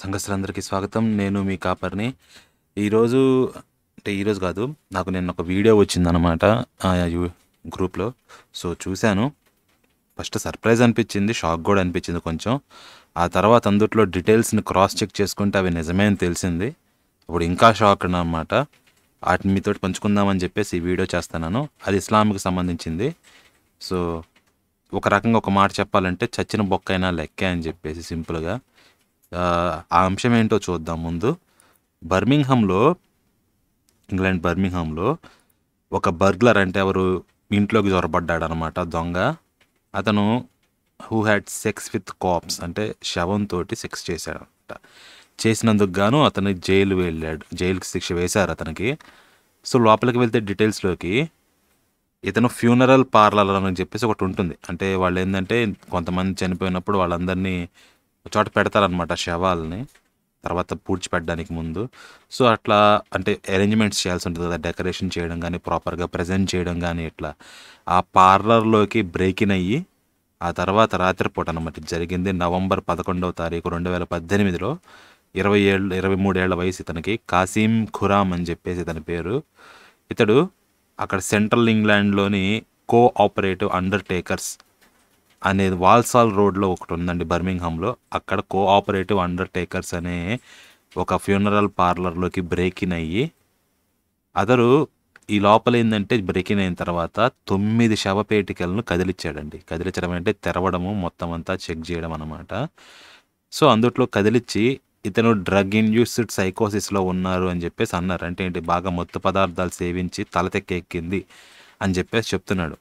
సంఘస్థులందరికీ స్వాగతం. నేను మీ కాపర్‌ని. ఈరోజు ఈరోజు కాదు. నాకు నిన్న ఒక వీడియో వచ్చిందనమాట గ్రూప్‌లో. సో, చూశాను. ఫస్ట్ సర్ప్రైజ్ అనిపించింది. షాక్ కూడా అనిపించింది కొంచెం. ఆ తర్వాత అందుట్లో డీటెయిల్స్‌ని క్రాస్ చెక్ చేసుకుంటే అవి నిజమే అని తెలిసింది. అప్పుడు ఇంకా షాక్ అనమాట. వాటిని మీతోటి పంచుకుందామని చెప్పేసి ఈ వీడియో చేస్తున్నాను. అది ఇస్లాంకి సంబంధించింది. సో, ఒక రకంగా ఒక మాట చెప్పాలంటే చచ్చిన బొక్కైనా లెక్కే అని చెప్పేసి సింపుల్గా. ఆ అంశం ఏంటో చూద్దాం ముందు. ఇంగ్లాండ్ బర్మింగ్హామ్లో ఒక బర్గ్లర్, అంటే ఎవరు, ఇంట్లోకి జొరబడ్డాడు అనమాట దొంగ. అతను who had sex with corpse, అంటే శవంతో సెక్స్ చేశాడు అనమాట. చేసినందుకు గాను అతను జైలుకి శిక్ష వేశారు అతనికి. సో, లోపలికి వెళ్తే డీటెయిల్స్లోకి ఇతను ఫ్యూనరల్ పార్లర్ అని చెప్పేసి ఒకటి ఉంటుంది. అంటే వాళ్ళు ఏంటంటే కొంతమంది చనిపోయినప్పుడు వాళ్ళందరినీ ఒక చోట పెడతారనమాట, శవాలని, తర్వాత పూడ్చిపెట్టడానికి ముందు. సో, అట్లా అంటే అరేంజ్మెంట్స్ చేయాల్సి ఉంటుంది కదా, డెకరేషన్ చేయడం కానీ, ప్రాపర్గా ప్రజెంట్ చేయడం కానీ. ఇట్లా ఆ పార్లర్లోకి బ్రేక్ ఇన్ అయ్యి ఆ తర్వాత రాత్రిపూట అనమాట జరిగింది. నవంబర్ 11వ తారీఖు 2018లో 23 ఏళ్ల వయసు ఇతనికి. కాసిం ఖురామ్ అని చెప్పేసి ఇతని పేరు. ఇతడు అక్కడ సెంట్రల్ ఇంగ్లాండ్లోని కోఆపరేటివ్ అండర్టేకర్స్ అనేది వాల్సాల్ రోడ్లో ఒకటి ఉందండి బర్మింగ్హామ్లో. అక్కడ కోఆపరేటివ్ అండర్టేకర్స్ అనే ఒక ఫ్యూనరల్ పార్లర్లోకి బ్రేక్ ఇన్ అయ్యి అతడు ఈ లోపల ఏంటంటే బ్రేక్ ఇన్ అయిన తర్వాత 9 శవపేటికలను కదిలించడం అంటే తెరవడము, మొత్తం అంతా చెక్ చేయడం అనమాట. సో, అందుట్లో కదిలిచ్చి ఇతను డ్రగ్ ఇండ్యూస్డ్ సైకోసిస్లో ఉన్నారు అని చెప్పేసి అన్నారు. అంటే ఏంటి, బాగా మత్తు పదార్థాలు సేవించి తలతెక్కెక్కింది అని చెప్పేసి చెప్తున్నాడు.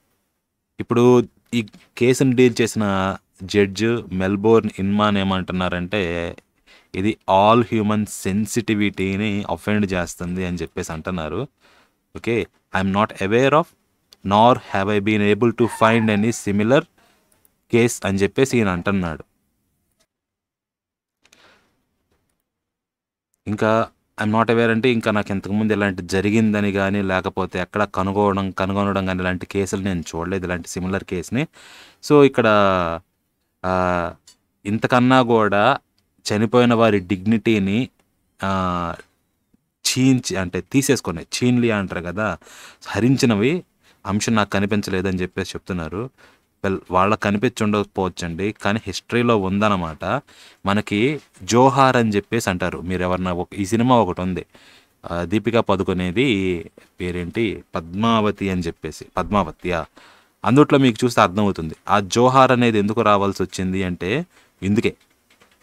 ఇప్పుడు ఈ కేసును డీల్ చేసిన జడ్జ్ మెల్బోర్న్ ఇన్మాన్ ఏమంటున్నారంటే, ఇది ఆల్ హ్యూమన్ సెన్సిటివిటీని అఫెండ్ చేస్తుంది అని చెప్పేసి అంటున్నారు. Okay, I'm not aware of nor have I been able to find any similar case అని చెప్పేసి ఈయన అంటున్నాడు. ఇంకా ఐఎమ్ నాట్ అవేర్ అంటే ఇంకా నాకు ఇంతకుముందు ఇలాంటి జరిగిందని కానీ, లేకపోతే ఎక్కడ కనుగొనడం కానీ ఇలాంటి కేసులు నేను చూడలేదు, ఇలాంటి సిమిలర్ కేసుని. సో, ఇక్కడ ఇంతకన్నా కూడా చనిపోయిన వారి డిగ్నిటీని చీన్లి అంటారు కదా, హరించినవి అంశం నాకు కనిపించలేదని చెప్పేసి చెప్తున్నారు. వాళ్ళకి కనిపించి ఉండకపోవచ్చండి, కానీ హిస్టరీలో ఉందన్నమాట. మనకి జోహార్ అని చెప్పేసి అంటారు. మీరు ఎవరన్నా ఈ సినిమా ఒకటి ఉంది, దీపికా పదుకొనేది, పేరేంటి, పద్మావతి అని చెప్పేసి, పద్మావతియా, అందుట్లో మీకు చూస్తే అర్థమవుతుంది. ఆ జోహార్ అనేది ఎందుకు రావాల్సి వచ్చింది అంటే, ఇందుకే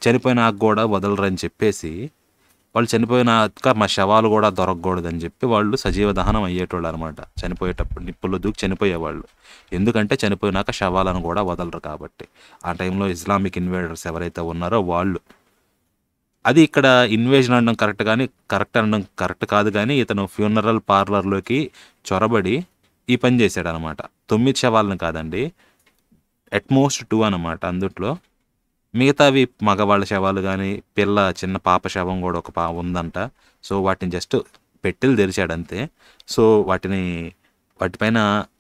చనిపోయినాక కూడా వదలరని చెప్పేసి, వాళ్ళు చనిపోయినాక మా శవాలు కూడా దొరకకూడదని చెప్పి వాళ్ళు సజీవ దహనం అయ్యేటోళ్ళు అనమాట. చనిపోయేటప్పుడు నిప్పుల్లో దూకి చనిపోయేవాళ్ళు. ఎందుకంటే చనిపోయినాక శవాలను కూడా వదలరు కాబట్టి. ఆ టైంలో ఇస్లామిక్ ఇన్వేడర్స్ ఎవరైతే ఉన్నారో వాళ్ళు. అది ఇక్కడ ఇన్వేజన్ అనడం కరెక్ట్ కాదు, కానీ ఇతను ఫ్యూనరల్ పార్లర్లోకి చొరబడి ఈ పని చేశాడు అనమాట. 9 శవాలను కాదండి, అట్మోస్ట్ 2 అనమాట. అందుట్లో మిగతావి మగవాళ్ళ శవాలు కానీ, చిన్న పాప శవం కూడా ఒక ఉందంట. సో, వాటిని జస్ట్ పెట్టెలు తెరిచాడంతే. సో, వాటిపైన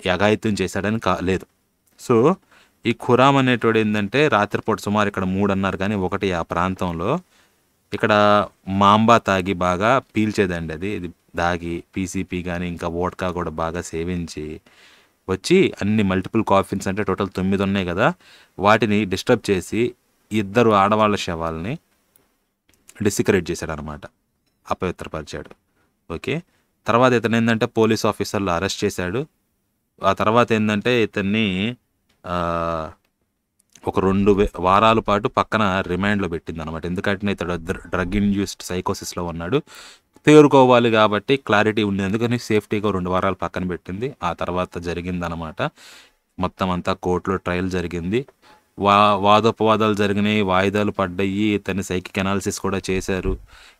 యగాయిత్యం చేశాడని లేదు. సో, ఈ ఖురామ్ అనేటోడు ఏంటంటే రాత్రిపూట సుమారు ఇక్కడ 3 అన్నారు కానీ 1 ఆ ప్రాంతంలో ఇక్కడ మాంబా తాగి బాగా పీల్చేదండి. ఇది దాగి పీసీపీ కానీ ఇంకా వోడ్కా కూడా బాగా సేవించి వచ్చి అన్ని మల్టిపుల్ కాఫిన్స్, అంటే టోటల్ 9 ఉన్నాయి కదా, వాటిని డిస్టర్బ్ చేసి 2 ఆడవాళ్ళ శవాలని డిసికరేట్ చేశాడు అనమాట, అపవిత్రపరిచాడు. ఓకే, తర్వాత ఇతను ఏంటంటే పోలీస్ ఆఫీసర్లు అరెస్ట్ చేశాడు. ఆ తర్వాత ఏంటంటే ఇతన్ని ఒక 2 వారాల పాటు పక్కన రిమాండ్లో పెట్టింది అనమాట. ఎందుకంటే ఇతడు డ్రగ్ ఇండ్యూస్డ్ సైకోసిస్లో ఉన్నాడు, తేరుకోవాలి కాబట్టి, క్లారిటీ ఉంది, అందుకని సేఫ్టీగా 2 వారాలు పక్కన పెట్టింది. ఆ తర్వాత జరిగిందనమాట, మొత్తం అంతా కోర్టులో ట్రయల్ జరిగింది. వాదోపవాదాలు జరిగినాయి, వాయిదాలు పడ్డాయి, ఇతన్ని సైకిక్ అనాలిసిస్ కూడా చేశారు.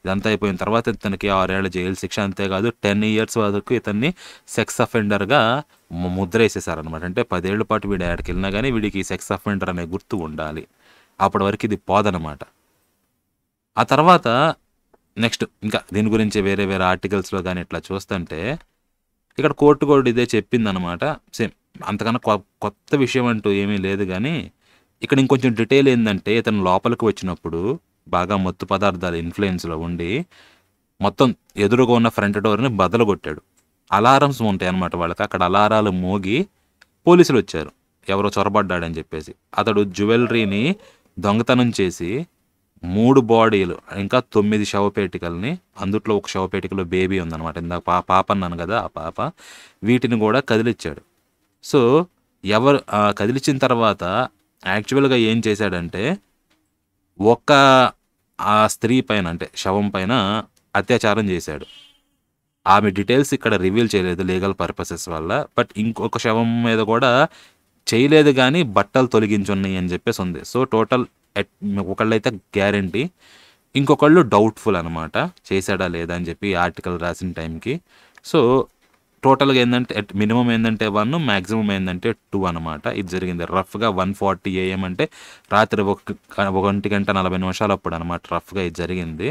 ఇదంతా అయిపోయిన తర్వాత ఇతనికి 6 ఏళ్ల జైలు శిక్ష, అంతేకాదు 10 ఇయర్స్ వరకు ఇతన్ని సెక్స్ అఫెండర్గా ముద్ర వేసేసారనమాట. అంటే 10 ఏళ్ల పాటు వీడు ఎక్కడికి వెళ్ళినా కానీ వీడికి సెక్స్ అఫెండర్ అనే గుర్తు ఉండాలి. అప్పటి వరకు ఇది పోదనమాట. ఆ తర్వాత నెక్స్ట్ ఇంకా దీని గురించి వేరే ఆర్టికల్స్లో కానీ ఇట్లా చూస్తుంటే ఇక్కడ కోర్టు కూడా ఇదే చెప్పిందనమాట. సేమ్, అంతకన్నా కొత్త విషయం అంటూ ఏమీ లేదు. కానీ ఇక్కడ ఇంకొంచెం డీటెయిల్ ఏంటంటే, ఇతను లోపలికి వచ్చినప్పుడు బాగా మత్తు పదార్థాల ఇన్ఫ్లుయెన్స్లో ఉండి మొత్తం ఎదురుగా ఉన్న ఫ్రంట్ డోర్ని బదలు కొట్టాడు. అలారమ్స్ ఉంటాయి అన్నమాట వాళ్ళకి. అక్కడ అలారాలు మోగి పోలీసులు వచ్చారు, ఎవరో చొరబడ్డాడని చెప్పేసి. అతడు జ్యువెలరీని దొంగతనం చేసి 3 బాడీలు ఇంకా 9 శవపేటికల్ని, అందుట్లో ఒక శవపేటికలో బేబీ ఉందన్నమాట. ఇందాక పాప అన్నాను కదా, ఆ పాప, వీటిని కూడా కదిలిచ్చాడు. సో ఎవరు కదిలిచ్చిన తర్వాత యాక్చువల్గా ఏం చేశాడంటే ఒక ఆ స్త్రీ పైన అంటే శవం పైన అత్యాచారం చేశాడు. ఆమె డీటెయిల్స్ ఇక్కడ రివీల్ చేయలేదు లీగల్ పర్పసెస్ వల్ల. బట్ ఇంకొక శవం మీద కూడా చేయలేదు కానీ బట్టలు తొలగించున్నాయి అని చెప్పేసి ఉంది. సో టోటల్ ఒకళ్ళైతే గ్యారంటీ, ఇంకొకళ్ళు డౌట్ఫుల్ అనమాట చేశాడా లేదా అని చెప్పి ఆర్టికల్ రాసిన టైంకి. సో టోటల్గా ఏంటంటే మినిమం ఏంటంటే 1, మ్యాక్సిమం ఏంటంటే 2 అనమాట. ఇది జరిగింది రఫ్గా 1:40 AM అంటే రాత్రి 1:40 అప్పుడు అనమాట రఫ్గా ఇది జరిగింది.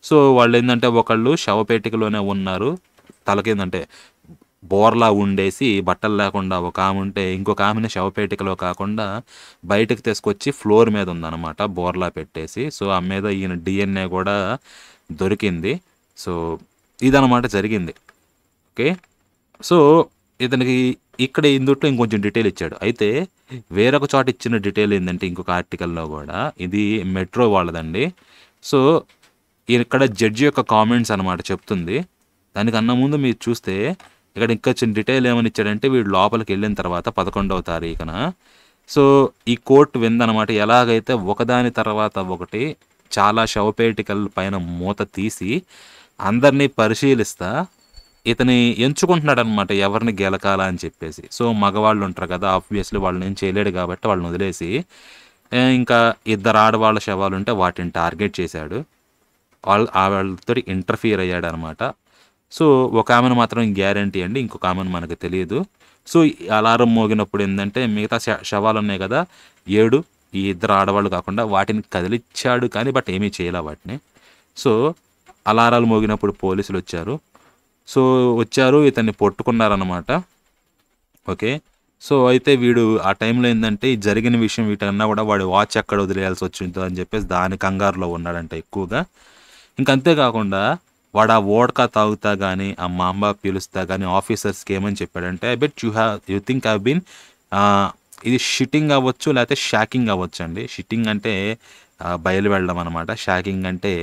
సో వాళ్ళు ఏంటంటే ఒకళ్ళు శవపేటికలోనే ఉన్నారు, తలకేందంటే బోర్లా ఉండేసి బట్టలు లేకుండా ఒక ఆమె ఉంటే, ఇంకొక ఆమెని శవపేటికలో కాకుండా బయటకు తీసుకొచ్చి ఫ్లోర్ మీద ఉందన్నమాట బోర్లా పెట్టేసి. సో ఆ మీద ఈయన DNA కూడా దొరికింది. సో ఇదన్నమాట జరిగింది. ఓకే, సో ఇతనికి ఇక్కడ ఇందుట్లో ఇంకొంచెం డీటెయిల్ ఇచ్చాడు. అయితే వేరొక చోట ఇచ్చిన డీటెయిల్ ఏంటంటే ఇంకొక ఆర్టికల్లో కూడా, ఇది మెట్రో వాళ్ళదండి. సో ఇక్కడ జడ్జి యొక్క కామెంట్స్ అనమాట చెప్తుంది. దానికన్నా ముందు మీరు చూస్తే ఇక్కడ ఇంకా చిన్న డీటెయిల్ ఏమని ఇచ్చాడంటే, వీడు లోపలికి వెళ్ళిన తర్వాత 11వ తారీఖున సో ఈ కోర్టు విందనమాట ఎలాగైతే ఒకదాని తర్వాత ఒకటి చాలా శవపేటికల పైన మూత తీసి అందరినీ పరిశీలిస్తా ఇతని ఎంచుకుంటున్నాడు అనమాట ఎవరిని గెలకాలా అని చెప్పేసి. సో మగవాళ్ళు ఉంటారు కదా, ఆబ్వియస్లీ వాళ్ళని ఏం చేయలేడు కాబట్టి వాళ్ళని వదిలేసి ఇంకా 2 ఆడవాళ్ళ శవాలు ఉంటే వాటిని టార్గెట్ చేశాడు. వాళ్ళతో ఇంటర్ఫియర్ అయ్యాడు అనమాట. సో ఒక ఆమెను మాత్రం గ్యారంటీ అండి, ఇంకొక ఆమెను మనకు తెలియదు. సో అలారం మోగినప్పుడు ఏంటంటే మిగతా శవాలు ఉన్నాయి కదా 7, ఈ 2 ఆడవాళ్ళు కాకుండా వాటిని కదిలిచ్చాడు కానీ బట్ ఏమీ చేయలే వాటిని. సో అలారాలు మోగినప్పుడు పోలీసులు వచ్చారు, ఇతన్ని పట్టుకున్నారనమాట. ఓకే, సో అయితే వీడు ఆ టైంలో ఏంటంటే ఈ జరిగిన విషయం వీటన్నా కూడా వాడి వాచ్ ఎక్కడ వదిలేయాల్సి వచ్చిందో అని చెప్పేసి దాని కంగారులో ఉన్నాడంట ఎక్కువగా. ఇంకంతేకాకుండా వాడు ఆ వోడ్కా తాగుతా కానీ ఆ మాంబా పీలుస్తా కానీ ఆఫీసర్స్కి ఏమని చెప్పాడంటే, I bet you think have been, ఇది షిట్టింగ్ అవ్వచ్చు లేకపోతే షాకింగ్ అవ్వచ్చు అండి. షిట్టింగ్ అంటే బయలు వెళ్ళడం అనమాట, షాకింగ్ అంటే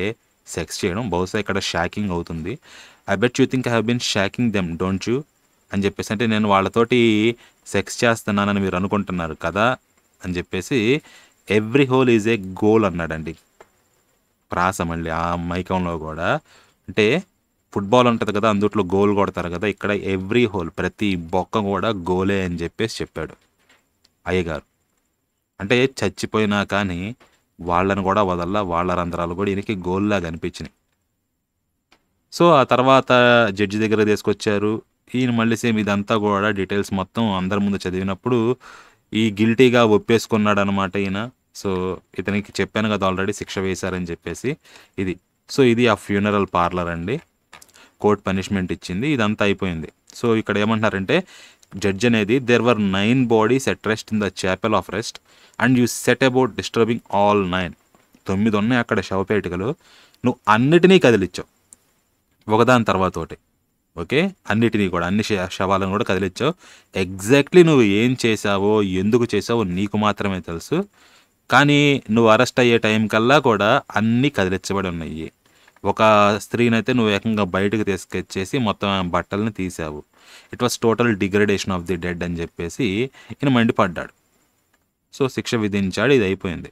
సెక్స్ చేయడం. బహుశా ఇక్కడ షాకింగ్ అవుతుంది. I bet you think I have been shocking them don't you అని చెప్పేసి, అంటే నేను వాళ్ళతోటి సెక్స్ చేస్తున్నానని మీరు అనుకుంటున్నారు కదా అని చెప్పేసి, every hole is a goal అన్నాడండి. ప్రాస మళ్ళీ ఆ మైకంలో కూడా, అంటే ఫుట్బాల్ ఉంటుంది కదా అందుట్లో గోల్ కొడతారు కదా, ఇక్కడ ఎవ్రీ హోల్ ప్రతి బొక్క కూడా గోలే అని చెప్పేసి చెప్పాడు అయ్యగారు. అంటే చచ్చిపోయినా కానీ వాళ్ళని కూడా వదల్లా, వాళ్ళ రంధ్రాలు కూడా ఈయనకి గోల్లా కనిపించినాయి. సో ఆ తర్వాత జడ్జి దగ్గర తీసుకొచ్చారు. ఈయన మళ్ళీ సేమ్ ఇదంతా కూడా డీటెయిల్స్ మొత్తం అందరి ముందు చదివినప్పుడు ఈ గిల్టీగా ఒప్పేసుకున్నాడు అనమాట ఈయన. సో ఇతనికి చెప్పాను కదా ఆల్రెడీ శిక్ష వేశారని చెప్పేసి ఇది. సో ఇది ఆ ఫ్యూనరల్ పార్లర్ అండి, కోర్ట్ పనిష్మెంట్ ఇచ్చింది, ఇదంతా అయిపోయింది. సో ఇక్కడ ఏమంటున్నారంటే జడ్జ్ అనేది, there were 9 bodies at rest in the chapel of rest and you set about disturbing all 9. 9 ఉన్నాయి అక్కడ శవపేటికలు, నువ్వు అన్నిటినీ కదిలిచ్చావు ఒకదాని తర్వాత ఒకటి. ఓకే, అన్నిటినీ కూడా అన్ని శవాలను కూడా కదిలిచ్చావు. ఎగ్జాక్ట్లీ నువ్వు ఏం చేసావో ఎందుకు చేసావో నీకు మాత్రమే తెలుసు. కానీ నువ్వు అరెస్ట్ అయ్యే టైం కల్లా కూడా అన్నీ కదిలించబడి ఉన్నాయి. ఒక స్త్రీనైతే నువ్వు ఏకంగా బయటకు తీసుకొచ్చేసి మొత్తం బట్టల్ని తీసావు. It was total degradation of the dead అని చెప్పేసి ఈయన మండిపడ్డాడు. సో శిక్ష విధించాడు, ఇది అయిపోయింది.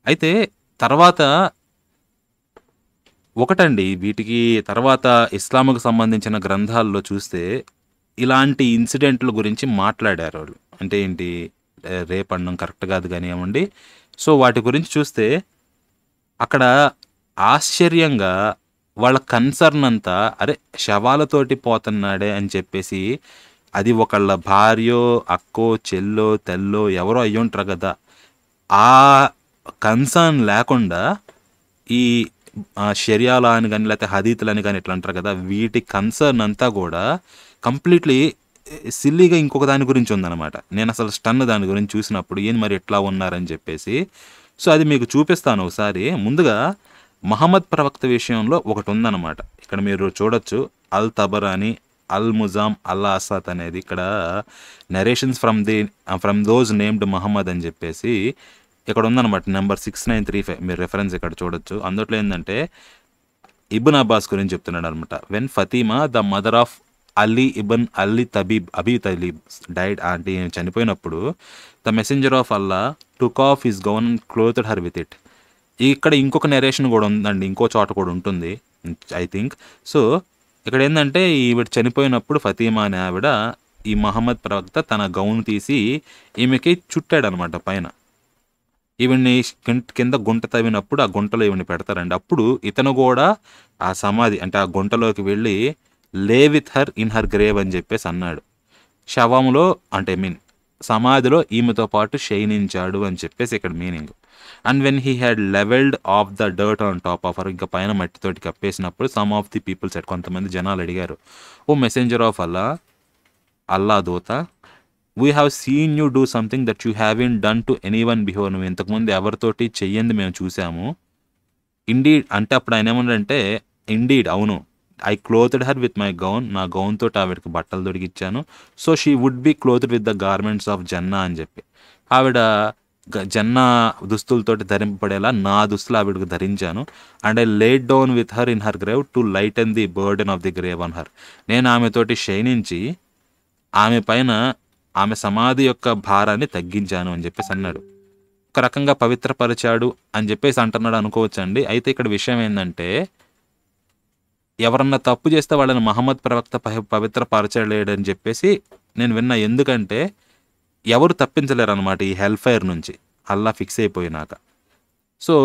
అయితే తర్వాత ఒకటండి, వీటికి తర్వాత ఇస్లాంకు సంబంధించిన గ్రంథాల్లో చూస్తే ఇలాంటి ఇన్సిడెంట్ల గురించి మాట్లాడారు వాళ్ళు. అంటే ఏంటి, రేప్ అనడం కరెక్ట్ కాదు కానివ్వండి. సో వాటి గురించి చూస్తే అక్కడ ఆశ్చర్యంగా వాళ్ళ కన్సర్న్ అంతా, అరే శవాలతోటి పోతున్నాడే అని చెప్పేసి, అది ఒకళ్ళ భార్యో అక్కో చెల్లో తెల్లో ఎవరో అయ్యుంటారు కదా, ఆ కన్సర్న్ లేకుండా ఈ షరియాలా అని కానీ లేకపోతే హదీతులని కానీ ఇట్లా అంటారు కదా, వీటి కన్సర్న్ అంతా కూడా కంప్లీట్లీ సిల్లీగా ఇంకొక దాని గురించి ఉందన్నమాట. నేను అసలు స్టన్ దాని గురించి చూసినప్పుడు, ఏం మరి ఎట్లా ఉన్నారని చెప్పేసి. సో అది మీకు చూపిస్తాను ఒకసారి. ముందుగా మహమ్మద్ ప్రవక్త విషయంలో ఒకటి ఉందన్నమాట. ఇక్కడ మీరు చూడొచ్చు, అల్ తబరాని, అల్ ముజామ్, అల్ అసాత్ అనేది ఇక్కడ narrations from those named Muhammad అని చెప్పేసి ఇక్కడ ఉందన్నమాట. నెంబర్ 6935 మీరు రెఫరెన్స్ ఇక్కడ చూడొచ్చు. అందులో ఏంటంటే ఇబ్న్ అబ్బాస్ గురించి చెప్తున్నాడు అనమాట. When Fatima the mother of Ali ibn Abi Talib died, అంటే చనిపోయినప్పుడు the messenger of Allah took off his gown and clothed her with it. ఇక్కడ ఇంకొక నెరేషన్ కూడా ఉందండి, ఇంకో చోట కూడా ఉంటుంది ఐ థింక్. సో ఇక్కడ ఏంటంటే ఈవిడ చనిపోయినప్పుడు ఫతీమా అనే ఆవిడ ఈ మహమ్మద్ ప్రవక్త తన గౌన్ తీసి ఈమెకి చుట్టాడనమాట పైన. ఈవిడ్ని కింద గుంట తవ్వినప్పుడు ఆ గుంటలో ఈవిడ్ని పెడతారండి. అప్పుడు ఇతను కూడా ఆ సమాధి అంటే ఆ గుంటలోకి వెళ్ళి లే with her in her grave అని చెప్పేసి అన్నాడు. శవంలో అంటే సమాధిలో ఈమెతో పాటు శయనించాడు అని చెప్పేసి ఇక్కడ meaning. And when he had levelled off the dirt on top of her, ఇంకా పైన మట్టితోటి కప్పేసినప్పుడు some of the people set, కొంతమంది జనాలు అడిగారు, ఓ మెసెంజర్ ఆఫ్ అల్లా దూత, we have seen you do something that you haven't done to any one before, నువ్వు ఇంతకుముందు ఎవరితోటి చెయ్యంది మేము చూసాము. ఇండీడ్ అంటే అప్పుడు ఆయన ఏమన్నాడంటే, ఇండీడ్ అవును, I clothed her with my gown, నా గౌన్ తోటి ఆవిడకి బట్టలు దొరికిచ్చాను. So she would be clothed with the garments of Jannah అని చెప్పి, ఆవిడ జన్నా దుస్తులతోటి ధరింపబడేలా నా దుస్తులు ఆవిడకు ధరించాను. And I laid down with her in her grave to lighten the burden of the grave on her, నేను ఆమెతోటి శయనించి ఆమె పైన ఆమె సమాధి యొక్క భారాన్ని తగ్గించాను అని చెప్పేసి అన్నాడు. ఒక రకంగా పవిత్రపరిచాడు అని చెప్పేసి అంటున్నాడు అనుకోవచ్చండి. అయితే ఇక్కడ విషయం ఏంటంటే, ఎవరన్నా తప్పు చేస్తే వాళ్ళని మహమ్మద్ ప్రవక్త పవిత్రపరచలేడు అని చెప్పేసి నేను విన్నా. ఎందుకంటే ఎవరు తప్పించలేరు అనమాట ఈ హెల్ ఫైర్ నుంచి అల్లా ఫిక్స్ అయిపోయినాక. సో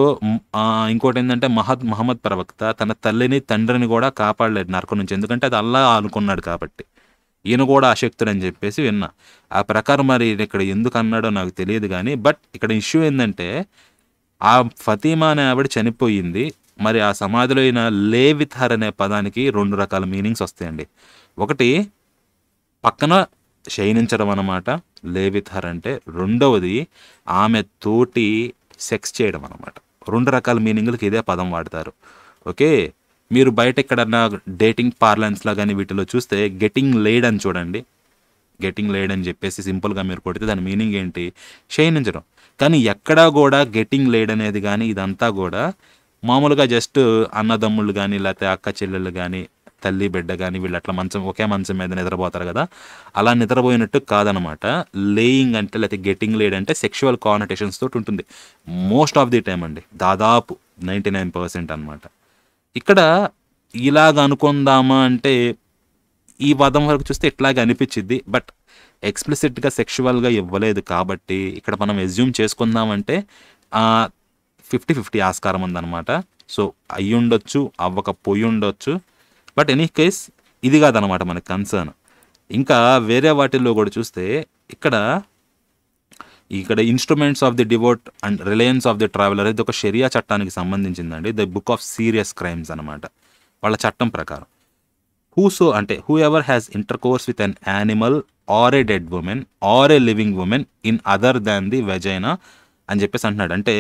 ఇంకోటి ఏంటంటే మహమ్మద్ ప్రవక్త తన తల్లిని తండ్రిని కూడా కాపాడలేడు నరకం నుంచి, ఎందుకంటే అది అల్లా అనుకున్నాడు కాబట్టి. ఈయన కూడా అశక్తుడు అని చెప్పేసి విన్నా. ఆ ప్రకారం మరి ఇక్కడ ఎందుకు అన్నాడో నాకు తెలియదు కానీ, బట్ ఇక్కడ ఇష్యూ ఏంటంటే ఆ ఫతీమా అనే ఆవిడ చనిపోయింది. మరి ఆ సమాధిలో అయిన లే విత్ హర్ అనే పదానికి 2 రకాల మీనింగ్స్ వస్తాయండి. ఒకటి పక్కన శయనించడం అన్నమాట లే విత్ హర్ అంటే, రెండవది ఆమె తోటి సెక్స్ చేయడం అన్నమాట. 2 రకాల మీనింగ్లకి ఇదే పదం వాడతారు. ఓకే, మీరు బయట ఎక్కడన్నా డేటింగ్ పార్లెన్స్లో కానీ వీటిలో చూస్తే గెటింగ్ లేడ్ అని చూడండి. గెటింగ్ లేడ్ అని చెప్పేసి సింపుల్గా మీరు కొడితే దాని మీనింగ్ ఏంటి, శయనించడం. కానీ ఎక్కడా కూడా గెటింగ్ లేడ్ అనేది కానీ ఇదంతా కూడా మామూలుగా జస్ట్ అన్నదమ్ముళ్ళు కానీ లేకపోతే అక్క చెల్లెళ్ళు కానీ తల్లి బిడ్డ కానీ వీళ్ళు అట్లా ఒకే మంచం మీద నిద్రపోతారు కదా, అలా నిద్రపోయినట్టు కాదనమాట. లేయింగ్ అంటే లేకపోతే గెటింగ్ లేడ్ అంటే సెక్షువల్ కానటేషన్స్ తోటి ఉంటుంది మోస్ట్ ఆఫ్ ది టైం అండి, దాదాపు 99% అనమాట. ఇక్కడ ఇలాగ అనుకుందామా అంటే ఈ పదం వరకు చూస్తే ఇట్లాగే అనిపించింది, బట్ ఎక్స్ప్లిసిట్గా సెక్షువల్గా ఇవ్వలేదు కాబట్టి ఇక్కడ మనం ఎజ్యూమ్ చేసుకుందామంటే 50-50 ఆస్కారం ఉందన్నమాట. సో అయ్యి ఉండొచ్చు, అవ్వకపోయి ఉండొచ్చు, బట్ ఎనీ కేస్ ఇది కాదనమాట మనకి కన్సర్న్. ఇంకా వేరే వాటిల్లో కూడా చూస్తే ఇక్కడ instruments of the devout and reliance of the traveller ఇది ఒక షరియా చట్టానికి సంబంధించిందండి. The book of serious crimes అనమాట వాళ్ళ చట్టం ప్రకారం. Whoever has intercourse with an animal or a dead woman or a living woman in other than the vagina అని చెప్పేసి అంటున్నాడు. అంటే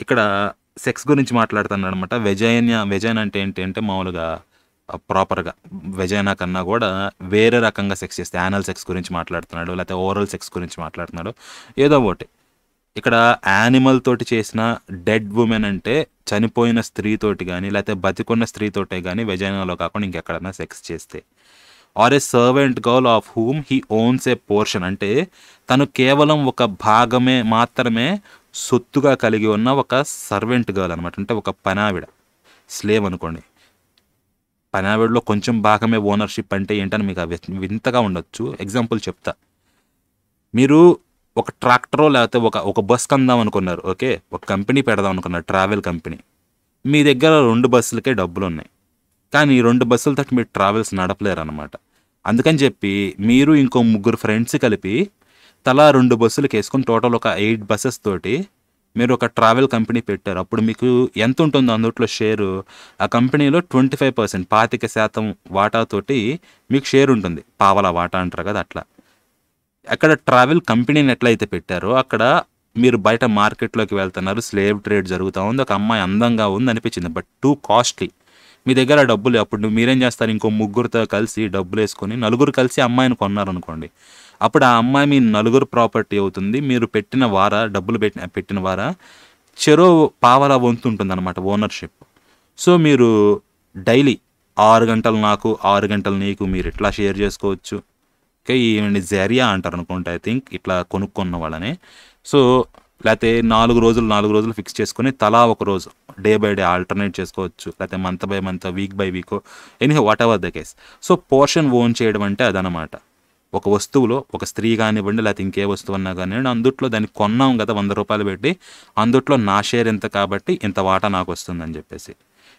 ఇక్కడ సెక్స్ గురించి మాట్లాడుతున్నాడు అనమాట. వెజైనా అంటే ఏంటి అంటే మామూలుగా ప్రాపర్గా వెజైనా కన్నా కూడా వేరే రకంగా సెక్స్ చేస్తే యానల్ సెక్స్ గురించి మాట్లాడుతున్నాడు, లేకపోతే ఓరల్ సెక్స్ గురించి మాట్లాడుతున్నాడు, ఏదో ఒకటి. ఇక్కడ యానిమల్ తోటి చేసిన డెడ్ ఉమెన్ అంటే చనిపోయిన స్త్రీతోటి కానీ లేకపోతే బతికున్న స్త్రీతోటే కానీ వెజైనాలో కాకుండా ఇంకెక్కడన్నా సెక్స్ చేస్తే, or a servant girl of whom he owns a portion అంటే తను కేవలం ఒక భాగమే మాత్రమే సొత్తుగా కలిగి ఉన్న ఒక సర్వెంట్ గర్ల్ అనమాట. అంటే ఒక పనావిడ, స్లేవ్ అనుకోండి. పనావిడలో కొంచెం భాగమే ఓనర్షిప్ అంటే ఏంటని మీకు వింతగా ఉండొచ్చు. ఎగ్జాంపుల్ చెప్తా. మీరు ఒక ట్రాక్టరో లేకపోతే ఒక బస్ కొందాం అనుకున్నారు, ఓకే, ఒక కంపెనీ పెడదాం అనుకున్నారు, ట్రావెల్ కంపెనీ. మీ దగ్గర 2 బస్సులకే డబ్బులు ఉన్నాయి, కానీ 2 బస్సులతో మీరు ట్రావెల్స్ నడపలేరు అనమాట. అందుకని చెప్పి మీరు ఇంకో 3 ఫ్రెండ్స్ కలిపి తలా 2 బస్సులకు వేసుకుని టోటల్ ఒక 8 బస్సెస్ తోటి మీరు ఒక ట్రావెల్ కంపెనీ పెట్టారు. అప్పుడు మీకు ఎంత ఉంటుందో అందుట్లో షేరు, ఆ కంపెనీలో 25% 25% వాటాతోటి మీకు షేర్ ఉంటుంది. పావలా వాటా అంటారు కదా అట్లా. అక్కడ ట్రావెల్ కంపెనీని ఎట్లయితే పెట్టారో అక్కడ మీరు బయట మార్కెట్లోకి వెళ్తున్నారు, స్లేవ్ ట్రేడ్ జరుగుతూ ఉంది, ఒక అమ్మాయి అందంగా ఉంది అనిపించింది, బట్ టూ కాస్ట్లీ, మీ దగ్గర డబ్బులు, అప్పుడు మీరేం చేస్తారు, ఇంకో ముగ్గురితో కలిసి డబ్బులు వేసుకొని నలుగురు కలిసి అమ్మాయిని కొన్నారనుకోండి, అప్పుడు ఆ అమ్మాయి మీ నలుగురు ప్రాపర్టీ అవుతుంది. మీరు పెట్టిన వారా, డబ్బులు పెట్టిన వారా చెరో పావలా వంతు ఉంటుంది అనమాట ఓనర్షిప్. సో మీరు డైలీ 6 గంటలు నాకు 6 గంటలు నీకు మీరు ఇట్లా షేర్ చేసుకోవచ్చు. ఓకే, ఈవెన్ జరియా అంటారు అనుకుంటా, ఐ థింక్ ఇట్లా కొనుక్కున్న వాళ్ళని. సో లేకపోతే 4 రోజులు ఫిక్స్ చేసుకొని తలా ఒక రోజు డే బై డే ఆల్టర్నేట్ చేసుకోవచ్చు, లేకపోతే month by month, week by week, any what ever the case. So portion own చేయడం అంటే అదనమాట. ఒక వస్తువులో, ఒక స్త్రీ కానివ్వండి లేకపోతే ఇంకే వస్తువు అన్నా కానివ్వండి, అందుట్లో దాన్ని కొన్నాం కదా 100 రూపాయలు పెట్టి, అందుట్లో నా షేర్ ఎంత కాబట్టి ఇంత వాటా నాకు వస్తుందని చెప్పేసి.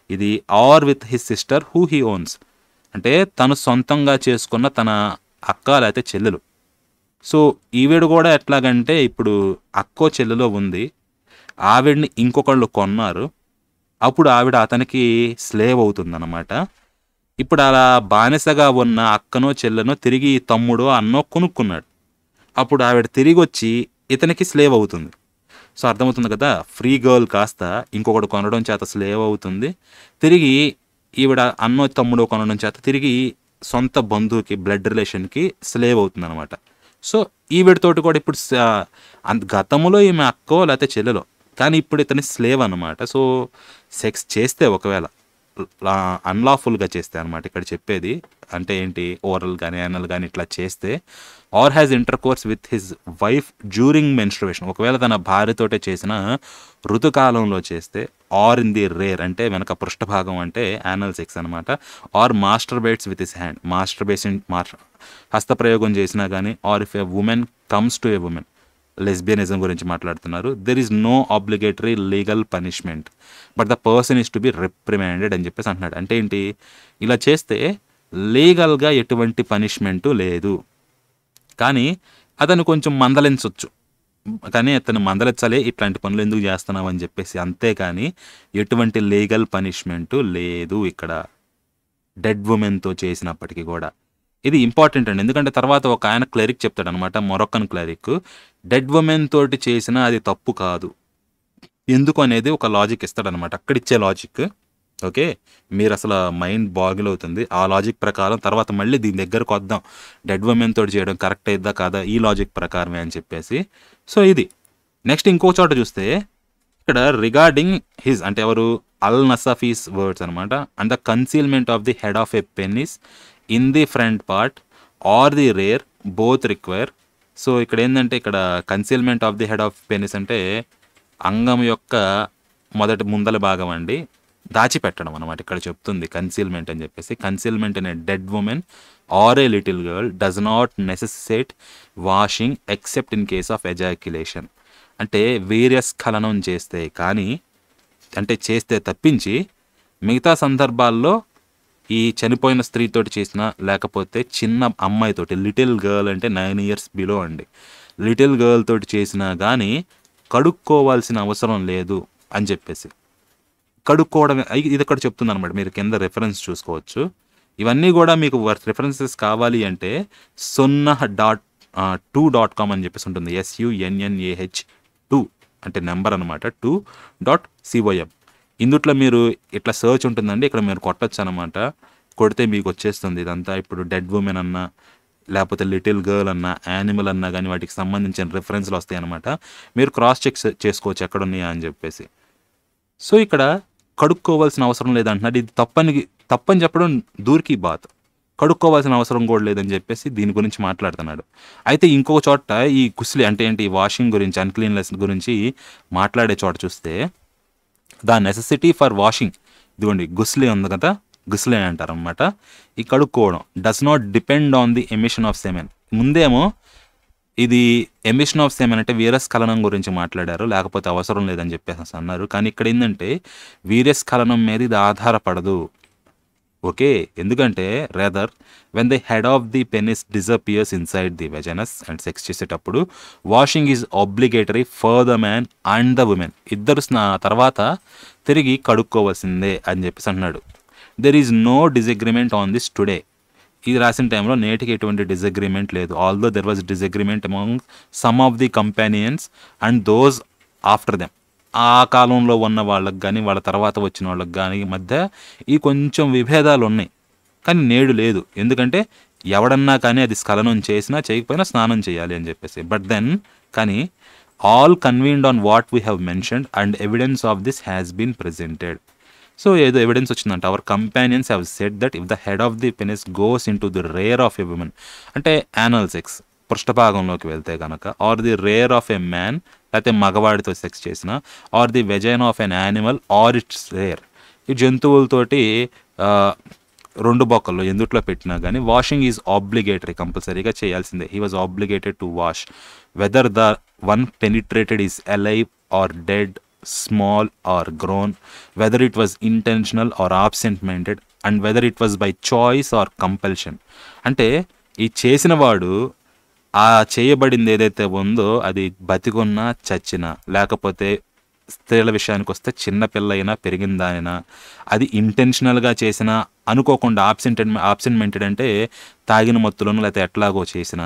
ఇది or with his sister who he owns, అంటే తను సొంతంగా చేసుకున్న తన అక్క లేకపోతే చెల్లెలు. సో ఈవిడ కూడా ఎట్లాగంటే, ఇప్పుడు అక్కో చెల్లెలో ఉంది, ఆవిడ్ని ఇంకొకళ్ళు కొన్నారు, అప్పుడు ఆవిడ అతనికి స్లేవ్ అవుతుందన్నమాట. ఇప్పుడు అలా బానిసగా ఉన్న అక్కనో చెల్లెనో తిరిగి తమ్ముడో అన్నో కొనుక్కున్నాడు, అప్పుడు ఆవిడ తిరిగి వచ్చి ఇతనికి స్లేవ్ అవుతుంది. సో అర్థమవుతుంది కదా, ఫ్రీ గర్ల్ కాస్త ఇంకొకటి కొనడం చేత స్లేవ్ అవుతుంది, తిరిగి ఈవిడ అన్నో తమ్ముడో కొనడం చేత తిరిగి సొంత బంధువుకి, బ్లడ్ రిలేషన్కి స్లేవ్ అవుతుంది అనమాట. సో ఈవిడతోటి కూడా ఇప్పుడు గతంలో ఈమె అక్కో లేకపోతే చెల్లెలో, కానీ ఇప్పుడు ఇతని స్లేవ్ అనమాట. సో సెక్స్ చేస్తే, ఒకవేళ అన్లాఫుల్గా చేస్తే అనమాట ఇక్కడ చెప్పేది, అంటే ఏంటి, ఓరల్ కానీ యానల్ కానీ ఇట్లా చేస్తే, or has intercourse with his wife during menstruation, ఒకవేళ తన భార్యతోటే చేసిన ఋతుకాలంలో చేస్తే, ఆర్ ఇన్ ది రేర్ అంటే వెనక పృష్ఠభాగం అంటే యానల్ సెక్స్ అనమాట, or masturbates with his hand, హస్తప్రయోగం చేసినా కానీ, or if a woman comes to a woman, lesbianism గురించి మాట్లాడుతున్నారు, there is no obligatory legal punishment but the person is to be reprimanded అని చెప్పేసి అంటున్నాడు. అంటే ఏంటి, ఇలా చేస్తే లీగల్గా ఎటువంటి పనిష్మెంటు లేదు, కానీ అతను కొంచెం మందలించవచ్చు, కానీ అతను మందలించాలే ఇట్లాంటి పనులు ఎందుకు చేస్తున్నావు అని చెప్పేసి, అంతేకాని ఎటువంటి లీగల్ పనిష్మెంటు లేదు ఇక్కడ డెడ్ ఉమెన్తో చేసినప్పటికీ కూడా. ఇది ఇంపార్టెంట్ అండి, ఎందుకంటే తర్వాత ఒక ఆయన క్లెరిక్ చెప్తాడు అనమాట, మొరక్కన్ క్లెరిక్, డెడ్ ఉమెన్ తోటి చేసినా అది తప్పు కాదు ఎందుకు అనేది ఒక లాజిక్ ఇస్తాడనమాట, అక్కడిచ్చే లాజిక్. ఓకే, మీరు అసలు మైండ్ బాగిల్ అవుతుంది ఆ లాజిక్ ప్రకారం. తర్వాత మళ్ళీ దీని దగ్గరకు వద్దాం, డెడ్ ఉమెన్ తోటి చేయడం కరెక్ట్ అయిద్దా కాదా ఈ లాజిక్ ప్రకారమే అని చెప్పేసి. సో ఇది నెక్స్ట్ ఇంకో చోట చూస్తే, ఇక్కడ రిగార్డింగ్ హిజ్ అంటే ఎవరు, అల్ నసఫీస్ వర్డ్స్ అనమాట, and the concealment of the head of a పెన్నిస్ in the front part or the rare both require. So ఇక్కడ ఏంటంటే, ఇక్కడ concealment of the head of penis అంటే అంగం యొక్క మొదటి ముందల భాగం అండి, దాచిపెట్టడం అనమాట ఇక్కడ చెప్తుంది కన్సీల్మెంట్ అని చెప్పేసి. Concealment in a dead woman or a little girl does not necessitate washing except in case of ejaculation, అంటే వీర్యస్ఖలనం చేస్తే కానీ, అంటే చేస్తే తప్పించి మిగతా సందర్భాల్లో ఈ చనిపోయిన స్త్రీతోటి చేసిన, లేకపోతే చిన్న అమ్మాయితోటి, లిటిల్ గర్ల్ అంటే 9 years బిలో అండి, లిటిల్ గర్ల్ తోటి చేసినా కానీ కడుక్కోవాల్సిన అవసరం లేదు అని చెప్పేసి. కడుక్కోవడం ఇది ఇక్కడ చెప్తుంది అనమాట, మీరు కింద రెఫరెన్స్ చూసుకోవచ్చు. ఇవన్నీ కూడా మీకు రెఫరెన్సెస్ కావాలి అంటే sunnah.2.com అని చెప్పేసి ఉంటుంది, SUNNAH2 అంటే నెంబర్ అనమాట, 2.com. ఇందుట్లో మీరు ఇట్లా సర్చ్ ఉంటుందండి, ఇక్కడ మీరు కొట్టచ్చు అనమాట, కొడితే మీకు వచ్చేస్తుంది ఇదంతా. ఇప్పుడు డెడ్ ఉమెన్ అన్నా, లేకపోతే లిటిల్ గర్ల్ అన్నా, యానిమల్ అన్నా కానీ వాటికి సంబంధించిన రిఫరెన్స్లు వస్తాయి అనమాట, మీరు క్రాస్ చెక్ చేసుకోవచ్చు ఎక్కడ ఉన్నాయా అని చెప్పేసి. సో ఇక్కడ కడుక్కోవాల్సిన అవసరం లేదంటున్నాడు, ఇది తప్పని చెప్పడం దూర్కి బాత్, కడుక్కోవాల్సిన అవసరం కూడా లేదని చెప్పేసి దీని గురించి మాట్లాడుతున్నాడు. అయితే ఇంకో చోట ఈ గుస్లి అంటే ఏంటి, వాషింగ్ గురించి, అన్క్లీన్లెస్ గురించి మాట్లాడే చోట చూస్తే, ద నెసెసిటీ ఫర్ వాషింగ్, ఇదిగోండి గుస్లీ ఉంది కదా, గుస్లీ అంటారు అనమాట, ఈ కడుక్కోవడం does not depend on the emission of semen. ముందేమో ఇది ఎమిషన్ ఆఫ్ సెమెన్ అంటే వీర్యస్ఖలనం గురించి మాట్లాడారు, లేకపోతే అవసరం లేదని చెప్పేసి అన్నారు, కానీ ఇక్కడ ఏంటంటే వీర్యస్ఖలనం మీద ఇది ఆధారపడదు. ఓకే, ఎందుకంటే rather when the head of the penis disappears inside the vaginas and sex చేసేటప్పుడు washing is obligatory for the man and the woman, ఇద్దరు తర్వాత తిరిగి కడుక్కోవాల్సిందే అని చెప్పేసి అన్నాడు. There is no disagreement on this today. ఇది రాసిన టైంలో నేటికి ఎటువంటి డిసగ్రిమెంట్ లేదు. Although there was disagreement among some of the companions and those after them. ఆ కాలంలో ఉన్న వాళ్ళకి కానీ వాళ్ళ తర్వాత వచ్చిన వాళ్ళకి కానీ మధ్య ఈ కొంచెం విభేదాలు ఉన్నాయి, కానీ నేడు లేదు. ఎందుకంటే ఎవడన్నా కానీ అది స్ఖలనం చేసినా చేయకపోయినా స్నానం చేయాలి అని చెప్పేసి. బట్ దెన్ కానీ all convened on what we have mentioned and evidence of this has been presented. So ఏదో ఎవిడెన్స్ వచ్చిందంట. Our companions have said that if the head of the penis goes in to the rear of a woman, అంటే anal sex పృష్ఠభాగంలోకి వెళ్తే కనుక, or the rear of a man, లేకపోతే మగవాడితో sex చేసిన, or the vagina of an animal or its rear, ఈ జంతువులతోటి రెండు బొక్కల్లో ఎందుట్లో పెట్టినా కానీ వాషింగ్ ఈజ్ ఆబ్లిగేటరీ, కంపల్సరీగా చేయాల్సిందే. He was obligated to wash whether the one penetrated is alive or dead, small or grown, whether it was intentional or absent minded, and whether it was by choice or compulsion. అంటే ఈ చేసిన వాడు ఆ చేయబడింది ఏదైతే ఉందో అది బతికున్నా చచ్చినా, లేకపోతే స్త్రీల విషయానికి వస్తే చిన్నపిల్ల అయినా పెరిగిన దానినా, అది ఇంటెన్షనల్గా చేసినా, అనుకోకుండా ఆబ్సెంట్ మెంటెడ్ అంటే తాగిన మత్తులను లేకపోతే ఎట్లాగో చేసిన,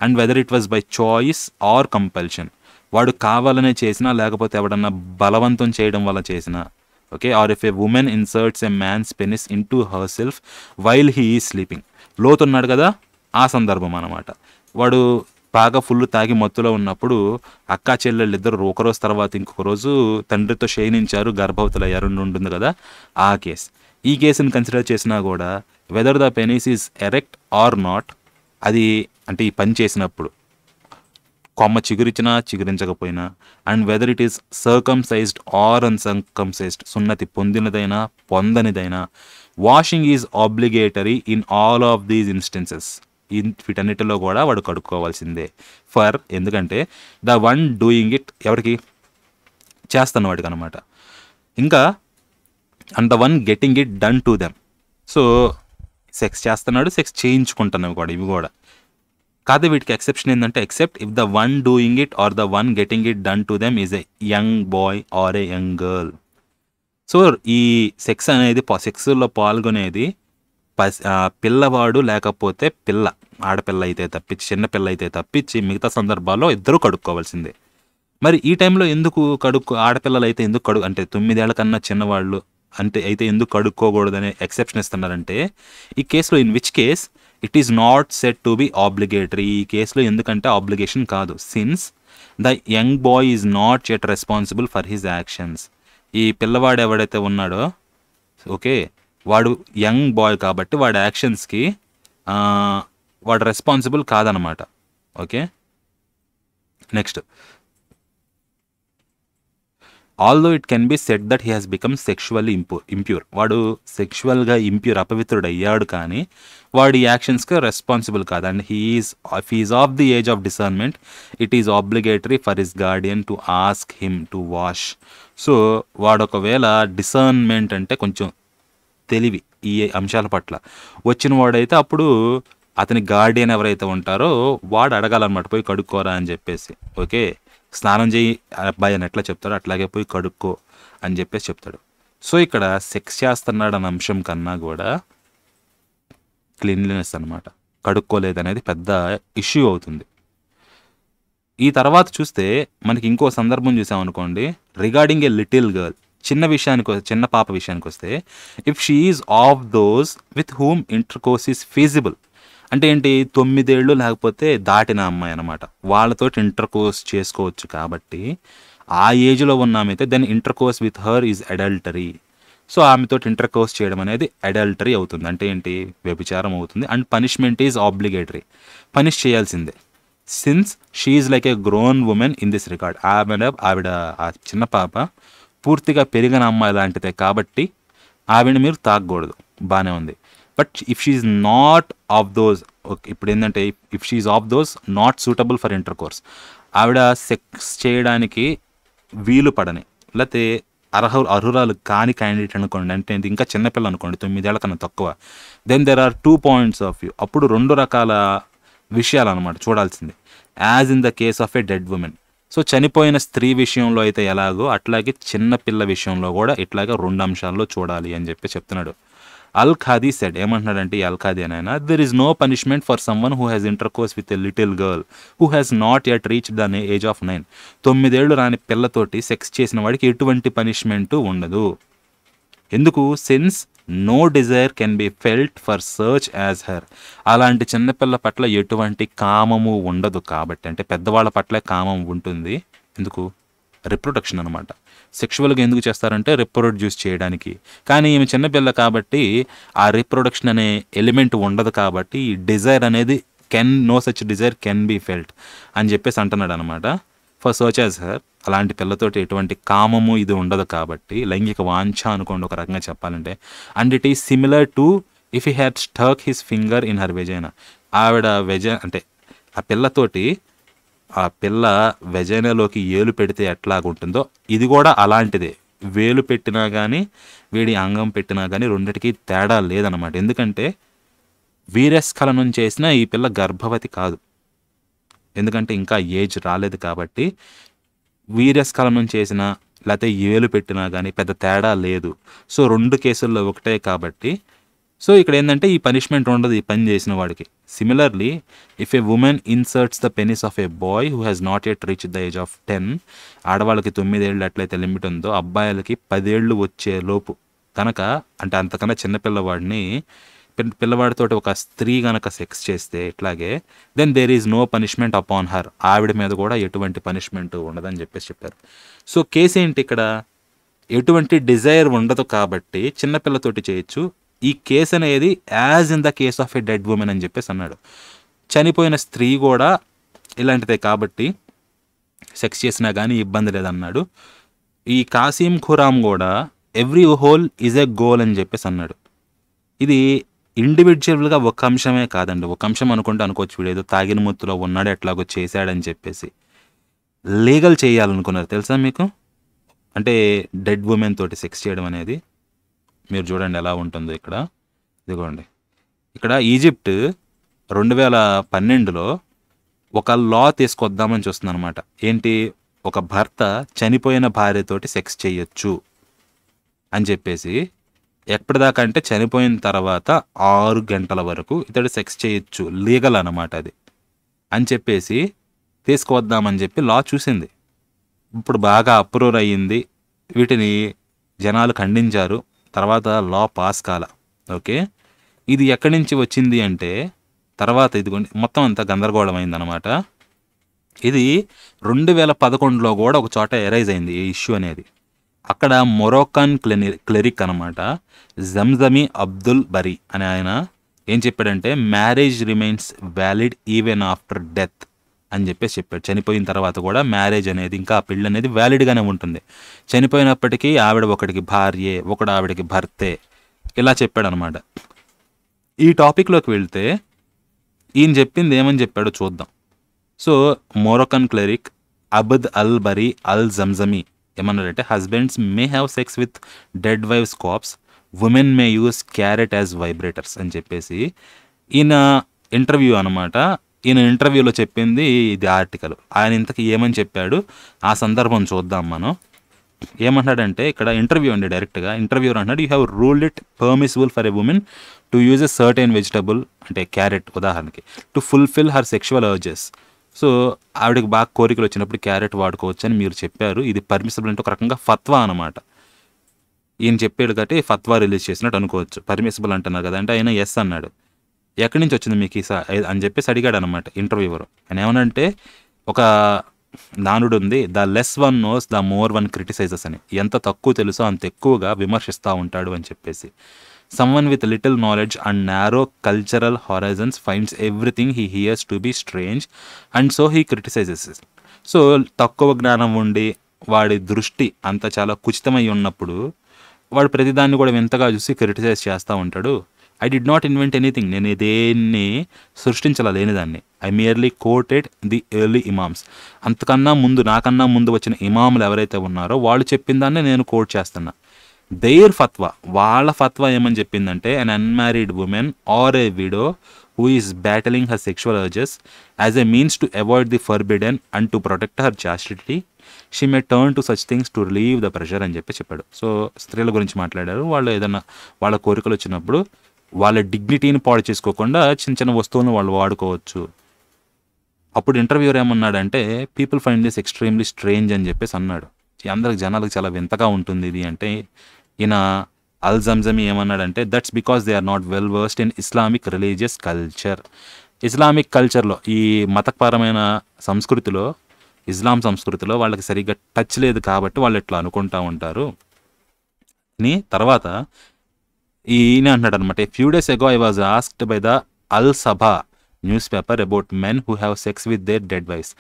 and whether it was by choice or compulsion, వాడు కావాలనే చేసినా లేకపోతే ఎవడన్నా బలవంతం చేయడం వల్ల చేసిన, okay, or if a woman inserts a man's penis in to herself while he is sleeping. లోతున్నాడు కదా ఆ సందర్భం అన్నమాట. వాడు బాగా ఫుల్ తాగి మత్తులో ఉన్నప్పుడు అక్కా చెల్లెళ్ళు ఇద్దరు ఒకరోజు తర్వాత ఇంకొక రోజు తండ్రితో శయనించారు, గర్భవతులు అయ్యారు ఉంటుంది కదా ఆ కేసు. ఈ కేసుని కన్సిడర్ చేసినా కూడా whether the penis is erect or not, అది అంటే ఈ పని చేసినప్పుడు కొమ్మ చిగురించినా చిగురించకపోయినా, and whether it is circumcised or uncircumcised, సున్నతి పొందినదైనా పొందనిదైనా, washing is obligatory in all of these instances. వీటన్నిటిలో కూడా వాడు కడుక్కోవాల్సిందే. ఫర్ ఎందుకంటే ద వన్ డూయింగ్ ఇట్, ఎవరికి చేస్తున్న వాడికి అనమాట, ఇంకా and the one getting it done to them. So sex చేస్తున్నాడు, సెక్స్ చేయించుకుంటున్నావు కూడా, ఇవి కూడా కాదు. వీటికి ఎక్సెప్షన్ ఏంటంటే except if the one doing it or the one getting it done to them is a young boy or a young girl. So ఈ sex అనేది సెక్స్లో పాల్గొనేది పిల్లవాడు లేకపోతే పిల్ల, ఆడపిల్ల అయితే తప్పించి చిన్నపిల్ల అయితే తప్పించి మిగతా సందర్భాల్లో ఇద్దరు కడుక్కోవాల్సిందే. మరి ఈ టైంలో ఎందుకు ఆడపిల్లలు అయితే ఎందుకు అంటే 9 ఏళ్ల కన్నా చిన్నవాళ్ళు అంటే అయితే ఎందుకు కడుక్కోకూడదనే ఎక్సెప్షన్ ఇస్తున్నారంటే ఈ కేసులో, in which case it is not set to be obligatory. ఈ కేసులో ఎందుకంటే ఆబ్లిగేషన్ కాదు, since the young boy is not yet responsible for his actions. ఈ పిల్లవాడు ఎవడైతే ఉన్నాడో, ఓకే, వాడు యంగ్ బాయ్ కాబట్టి వాడి యాక్షన్స్కి వాడు రెస్పాన్సిబుల్ కాదనమాట. Okay, next, although it can be said that he has become sexually impure. వాడు సెక్షువల్గా ఇంప్యూర్, అపవిత్రుడు అయ్యాడు, కానీ వాడి యాక్షన్స్కి రెస్పాన్సిబుల్ కాదు. And he's of the age of discernment it is obligatory for his guardian to ask him to wash. So వాడు ఒకవేళ డిసర్న్మెంట్ అంటే కొంచెం తెలివి ఈ అంశాల పట్ల వచ్చిన వాడైతే అప్పుడు అతని గార్డియన్ ఎవరైతే ఉంటారో వాడు అడగాలన్నమాట, పోయి కడుక్కోరా అని చెప్పేసి. ఓకే, స్నానం చేయి అబ్బాయి అని ఎట్లా చెప్తాడో అట్లాగే పోయి కడుక్కో అని చెప్పేసి చెప్తాడు. సో ఇక్కడ సెక్స్ చేస్తున్నాడు అన్న అంశం కన్నా కూడా క్లీన్లీనెస్ అనమాట, కడుక్కోలేదనేది పెద్ద ఇష్యూ అవుతుంది. ఈ తర్వాత చూస్తే మనకి ఇంకో సందర్భం చూసామనుకోండి, రిగార్డింగ్ ఏ లిటిల్ గర్ల్, చిన్న పాప విషయానికి వస్తే, if she is of those with whom intercourse is feasible, అంటే ఏంటి, 9 ఏళ్ళు లేకపోతే దాటిన అమ్మాయి అనమాట, వాళ్ళతోటి ఇంటర్కోర్స్ చేసుకోవచ్చు. కాబట్టి ఆ ఏజ్లో ఉన్న ఆమె అయితే then intercourse with her is adultery. So ఆమెతో ఇంటర్కోర్స్ చేయడం అనేది అడల్టరీ అవుతుంది, అంటే ఏంటి, వ్యభిచారం అవుతుంది. And punishment is obligatory, punish చేయాల్సిందే. Since she is like a grown woman in this record, ఆవిడ ఆ చిన్న పాప పూర్తిగా పెరిగిన అమ్మాయి లాంటిదే కాబట్టి ఆవిడని మీరు తాగకూడదు, బాగానే ఉంది. But if she is not of those, ఇప్పుడు ఏంటంటే if she is of those not suitable for intercourse, ఆవిడ సెక్స్ చేయడానికి వీలు పడని లేకపోతే అర్హురాలు కాని క్యాండిడేట్ అనుకోండి, అంటే ఇంకా చిన్నపిల్ల అనుకోండి, 9 ఏళ్ల కన్నా తక్కువ, then there are 2 points of view. అప్పుడు 2 రకాల విషయాలు అనమాట చూడాల్సింది, as in the case of a dead woman. So చనిపోయిన స్త్రీ విషయంలో అయితే ఎలాగో అట్లాగే చిన్నపిల్ల విషయంలో కూడా ఇట్లాగే 2 అంశాల్లో చూడాలి అని చెప్పి చెప్తున్నాడు. అల్ ఖాదీ సెడ్, ఏమంటున్నాడంటే ఈ అల్ ఖాదీ అని ఆయన, there is no punishment for someone who has intercourse with a little girl who has not yet reach the age of 9. 9 ఏళ్ళు రాని పిల్లతోటి సెక్స్ చేసిన వాడికి ఎటువంటి పనిష్మెంటు ఉండదు. ఎందుకు? Since no desire can be felt for సర్చ్ యాజ్ హర్. అలాంటి చిన్నపిల్ల పట్ల ఎటువంటి కామము ఉండదు కాబట్టి, అంటే పెద్దవాళ్ళ పట్లే కామం ఉంటుంది. ఎందుకు? రిప్రొడక్షన్ అనమాట. సెక్షువల్గా ఎందుకు చేస్తారంటే రిప్రొడ్యూస్ చేయడానికి. కానీ ఈమె చిన్నపిల్ల కాబట్టి ఆ రిప్రొడక్షన్ అనే ఎలిమెంట్ ఉండదు కాబట్టి ఈ డిజైర్ అనేది no such desire can be felt అని చెప్పేసి అంటున్నాడు అనమాట. ఫర్ సర్చ్ యాజ్ హర్, అలాంటి పిల్లతోటి ఎటువంటి కామము ఇది ఉండదు కాబట్టి, లైంగిక వాంఛ అనుకోండి ఒక రకంగా చెప్పాలంటే. And it is similar to if he had stuck his finger in her vagina. ఆవిడ అంటే ఆ పిల్లతోటి ఆ పిల్ల వెజైనాలోకి ఏలు పెడితే ఎట్లాగుంటుందో ఇది కూడా అలాంటిదే. వేలు పెట్టినా కానీ వీడి అంగం పెట్టినా కానీ రెండిటికి తేడా లేదనమాట. ఎందుకంటే వీర్యస్ఖలనం చేసిన ఈ పిల్ల గర్భవతి కాదు, ఎందుకంటే ఇంకా ఏజ్ రాలేదు కాబట్టి. వీర్యస్ఖలనం చేసిన లేకపోతే ఏలు పెట్టినా కానీ పెద్ద తేడా లేదు. సో 2 కేసుల్లో ఒకటే కాబట్టి సో ఇక్కడ ఏంటంటే ఈ పనిష్మెంట్ ఉండదు ఈ పని చేసిన వాడికి. Similarly if a woman inserts the penis of A bye who has not yet reach the age of 10, ఆడవాళ్ళకి 9 ఏళ్ళు ఎట్లయితే లిమిట్ ఉందో అబ్బాయిలకి 10 ఏళ్ళు వచ్చే లోపు కనుక, అంటే అంతకన్నా చిన్నపిల్లవాడిని పిల్లవాడితోటి ఒక స్త్రీ కనుక సెక్స్ చేస్తే ఇట్లాగే, then there is no punishment upon her. ఆవిడ మీద కూడా ఎటువంటి పనిష్మెంట్ ఉండదని చెప్పారు. సో కేసు ఏంటి ఇక్కడ? ఎటువంటి డిజైర్ ఉండదు కాబట్టి చిన్నపిల్లతోటి చేయొచ్చు. ఈ కేసు అనేది as in the case of a dead women అని చెప్పేసి అన్నాడు. చనిపోయిన స్త్రీ కూడా ఇలాంటిదే కాబట్టి సెక్స్ చేసినా కానీ ఇబ్బంది లేదన్నాడు. ఈ కాసిం ఖురామ్ కూడా every hole is a goal అని చెప్పేసి అన్నాడు. ఇది ఇండివిజువల్గా ఒక అంశమే కాదండి. ఒక అంశం అనుకుంటే అనుకోవచ్చు వీడేదో తాగిన ముత్తులో ఉన్నాడు ఎట్లాగో చేశాడని చెప్పేసి. లీగల్ చేయాలనుకున్నారు తెలుసా మీకు? అంటే డెడ్ ఉమెన్ తోటి సెక్స్ చేయడం అనేది మీరు చూడండి ఎలా ఉంటుందో. ఇక్కడ ఇదిగోండి, ఇక్కడ ఈజిప్ట్ 2012లో ఒక లా తీసుకొద్దామని చూస్తుంది అనమాట. ఏంటి? ఒక భర్త చనిపోయిన భార్యతోటి సెక్స్ చేయొచ్చు అని చెప్పేసి. ఎప్పటిదాకా అంటే చనిపోయిన తర్వాత 6 గంటల వరకు ఇతడు సెక్స్ చేయొచ్చు, లీగల్ అనమాట అది అని చెప్పేసి తీసుకువద్దామని చెప్పి లా చూసింది. ఇప్పుడు బాగా అప్రూవ్ అయ్యింది, వీటిని జనాలు ఖండించారు, తర్వాత లా పాస్ కాల. ఓకే, ఇది ఎక్కడి నుంచి వచ్చింది అంటే తర్వాత ఇదిగోండి మొత్తం అంతా గందరగోళం అయిందనమాట. ఇది 2011లో కూడా ఒక చోట ఎరైజ్ అయింది ఈ ఇష్యూ అనేది. అక్కడ మొరోక్కన్ క్లెరిక్ అనమాట, జమ్జమి అబ్దుల్ బరీ అని ఆయన ఏం చెప్పాడంటే marriage remains valid even after death అని చెప్పేసి చెప్పాడు. చనిపోయిన తర్వాత కూడా మ్యారేజ్ అనేది ఇంకా ఆ పెళ్ళి అనేది వ్యాలిడ్గానే ఉంటుంది. చనిపోయినప్పటికీ ఆవిడ ఒకడికి భార్యే, ఒకడు ఆవిడకి భర్తే, ఇలా చెప్పాడు అనమాట. ఈ టాపిక్లోకి వెళ్తే ఈయన చెప్పింది ఏమని చెప్పాడో చూద్దాం. So Moroccan cleric Abd Al Bari Al Zamzami ఏమన్నాడంటే husbands may have sex with dead wives corpse, women may use carrot as vibrators అని చెప్పేసి ఈయన ఇంటర్వ్యూ అనమాట. ఈయన ఇంటర్వ్యూలో చెప్పింది ఇది ఆర్టికల్. ఆయన ఇంతకీ ఏమని చెప్పాడు ఆ సందర్భం చూద్దాం మనం. ఏమంటాడంటే ఇక్కడ ఇంటర్వ్యూ అండి, డైరెక్ట్గా ఇంటర్వ్యూర్ అంటున్నాడు, you have ruled it permissible for a women to use a certain vegetable, అంటే క్యారెట్ ఉదాహరణకి, to fulfil her sexual urges. So ఆవిడకి బాగా కోరికలు వచ్చినప్పుడు క్యారెట్ వాడుకోవచ్చు అని మీరు చెప్పారు. ఇది పర్మిసిబుల్ అంటే ఒక రకంగా ఫత్వా అనమాట. ఈయన చెప్పాడు కాబట్టి ఫత్వా రిలీజ్ చేసినట్టు అనుకోవచ్చు. పర్మిసిబుల్ అంటున్నారు కదా అంటే ఆయన ఎస్ అన్నాడు. ఎక్కడి నుంచి వచ్చింది మీకు అని చెప్పేసి అడిగాడు అనమాట ఇంటర్వ్యూవర్. ఆయన ఏమనంటే ఒక నానుడు ఉంది, the less one knows the more one criticises అని. ఎంత తక్కువ తెలుసో అంత ఎక్కువగా విమర్శిస్తూ ఉంటాడు అని చెప్పేసి. Someone with little knowledge and narrow cultural horizons finds everything he hears to be strange and so he criticises. So తక్కువ జ్ఞానం ఉండి వాడి దృష్టి అంత చాలా కుచితమై ఉన్నప్పుడు వాడు ప్రతిదాన్ని కూడా వింతగా చూసి క్రిటిసైజ్ చేస్తూ ఉంటాడు. I did not invent anything, నేను దేన్ని సృష్టించలేని దాన్ని. I merely quoted the early imams, అంతకన్నా ముందు నాకన్నా ముందు వచ్చిన ఇమాములు ఎవరైతే ఉన్నారో వాళ్ళు చెప్పిన దాన్ని నేను కోట్ చేస్తున్నా. దేర్ ఫత్వా, వాళ్ళ ఫత్వా ఏమని చెప్పిందంటే an unmarried woman or a widow who is battling her sexual urges as a means to avoid the forbidden and to protect her chastity, she may turn to such things to relieve the pressure అని చెప్పాడు. So స్త్రీల గురించి మాట్లాడారు. వాళ్ళు ఏదన్నా వాళ్ళ కోరికలు వచ్చినప్పుడు వాళ్ళ డిగ్నిటీని పాడు చేసుకోకుండా చిన్న చిన్న వస్తువులను వాళ్ళు వాడుకోవచ్చు. అప్పుడు ఇంటర్వ్యూర్ ఏమన్నాడంటే, people find this extremely strange అని చెప్పేసి అన్నాడు. అందరికి జనాలకు చాలా వింతగా ఉంటుంది ఇది అంటే. ఈయన అల్ జంజమి ఏమన్నాడంటే, that's because they are not well versed in Islamic religious culture. Islamic కల్చర్లో, ఈ మతపరమైన సంస్కృతిలో, ఇస్లాం సంస్కృతిలో వాళ్ళకి సరిగ్గా టచ్ లేదు కాబట్టి వాళ్ళు ఇట్లా అనుకుంటా ఉంటారు అని. తర్వాత ఈయన అంటున్నాడు అనమాట, few days ago I was asked by the Al Sabah news paper about men who have sex with their dead wives.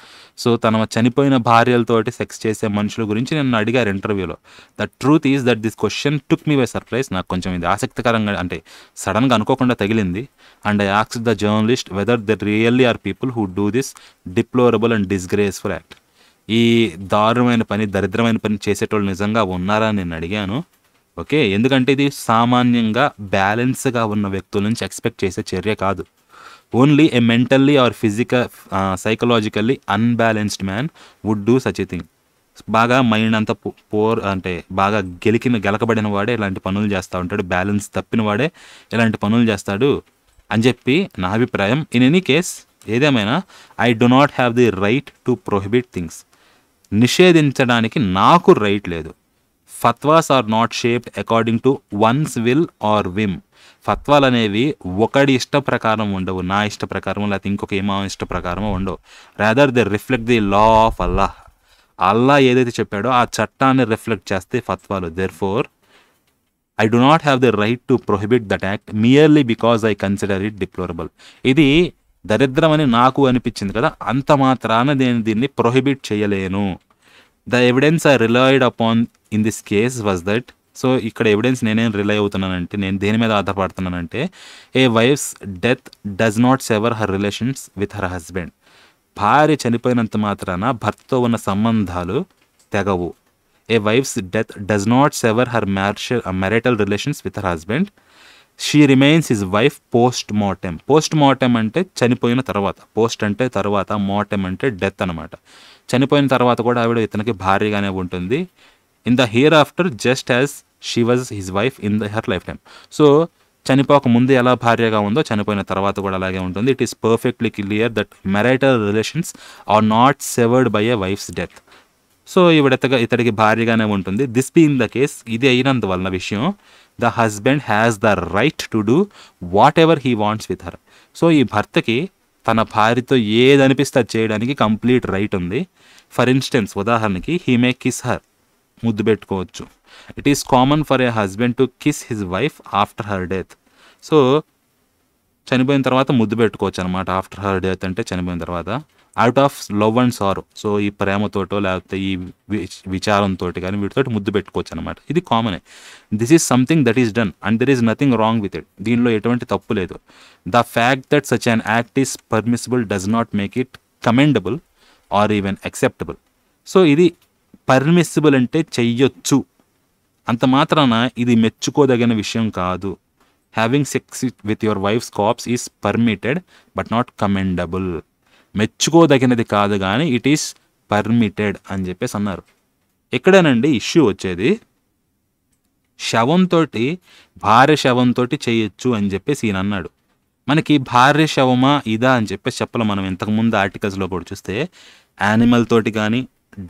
So తన చనిపోయిన భార్యలతోటి సెక్స్ చేసే మనుషుల గురించి నన్ను అడిగారు ఇంటర్వ్యూలో. The truth is that this question took me by surprise. నాకు కొంచెం ఇది ఆసక్తికరంగా అంటే సడన్గా అనుకోకుండా తగిలింది. And I asked the journalist whether there really are people who do this deplorable and disgraceful act. ఈ దారుణమైన పని, దరిద్రమైన పని చేసేటోళ్ళు నిజంగా ఉన్నారా అని నేను అడిగాను. ఓకే, ఎందుకంటే ఇది సామాన్యంగా బ్యాలెన్స్గా ఉన్న వ్యక్తుల నుంచి ఎక్స్పెక్ట్ చేసే చర్య కాదు. Only a mentally or psychologically unbalanced man would do such a thing. బాగా మైండ్ అంతా అంటే బాగా గెలకబడిన వాడే ఇలాంటి పనులు చేస్తూ ఉంటాడు, బ్యాలెన్స్ తప్పిన వాడే ఇలాంటి పనులు చేస్తాడు అని చెప్పి నా అభిప్రాయం. ఇన్ ఎనీ కేస్, ఏదేమైనా I do not have the right to prohibit things. నిషేధించడానికి నాకు రైట్ లేదు. Fatwas are not shaped according to one's will or whim. ఫత్వాలు అనేవి ఒకడి ఇష్ట ప్రకారం ఉండవు, నా ఇష్ట ప్రకారం లేకపోతే ఇంకొక ఇమాం ఇష్ట ప్రకారం ఉండవు. Rather they reflect the law of Allah. Allah ఏదైతే చెప్పాడో ఆ చట్టాన్ని రిఫ్లెక్ట్ చేస్తే ఫత్వాలు. Therefore I do not have the right to prohibit that act merely because I consider it deplorable. ఇది దరిద్రమని నాకు అనిపించింది కదా, అంత మాత్రాన నేను దీన్ని ప్రొహిబిట్ చేయలేను. The evidence I relied upon in this case was that. So ఇక్కడ ఎవిడెన్స్ నేనేం రిలై అవుతున్నానంటే, నేను దేని మీద ఆధారపడుతున్నానంటే, a wife's death does not sever her relations with her husband. భార్య చనిపోయినంత మాత్రాన భర్తతో ఉన్న సంబంధాలు తెగవు. A wife's death does not sever her marital relations with her husband. She remains his wife post mortem. Post mortem అంటే చనిపోయిన తర్వాత, పోస్ట్ అంటే తర్వాత, మార్టెం అంటే డెత్ అనమాట. చనిపోయిన తర్వాత కూడా ఆవిడ ఇతనికి భార్యగానే ఉంటుంది. In the hereafter just as she was his wife in the her lifetime. So చనిపోక ముందు ఎలా భార్యగా ఉందో చనిపోయిన తర్వాత కూడా అలాగే ఉంటుంది. It is perfectly clear that marital relations are not severed by a wife's death. So ఇతడికి భార్యగానే ఉంటుంది. దిస్ బీయింగ్ ద కేస్, ఇది అయినందువలన విషయం, the husband has the right to do what ever he wants with her. So ఈ భర్తకి తన భార్యతో ఏదనిపిస్తే అది చేయడానికి కంప్లీట్ రైట్ ఉంది. ఫర్ ఇన్స్టెన్స్, ఉదాహరణకి, హీ మే కిస్ హర్, ముద్దు పెట్టుకోవచ్చు. It is common for a husband to kiss his wife after her death. So చనిపోయిన తర్వాత ముద్దు పెట్టుకోవచ్చు అనమాట. ఆఫ్టర్ హర్ డెత్ అంటే చనిపోయిన తర్వాత, out of love and sorrow. So ఈ ప్రేమతోటో లేకపోతే ఈ విచారంతో కానీ వీటితోటి ముద్దు పెట్టుకోవచ్చు అనమాట. ఇది కామనే. This is something that is done and there is nothing wrong with it. దీనిలో ఎటువంటి తప్పు లేదు. The fact that such an act is permissible does not make it commendable or even acceptable. So ఇది పర్మిసిబుల్ అంటే చెయ్యొచ్చు, అంత మాత్రాన ఇది మెచ్చుకోదగిన విషయం కాదు. Having sex with your wife's corpse is permitted but not commendable. మెచ్చుకోదగినది కాదు కానీ ఇట్ ఈస్ పర్మిటెడ్ అని చెప్పేసి అన్నారు. ఎక్కడేనండి ఇష్యూ వచ్చేది, శవంతో, భార్య శవంతో చేయొచ్చు అని చెప్పేసి ఈయన అన్నాడు. మనకి భార్య శవమా ఇదా అని చెప్పేసి చెప్పాలి. మనం ఇంతకుముందు ఆర్టికల్స్లో కూడా చూస్తే యానిమల్ తోటి కానీ,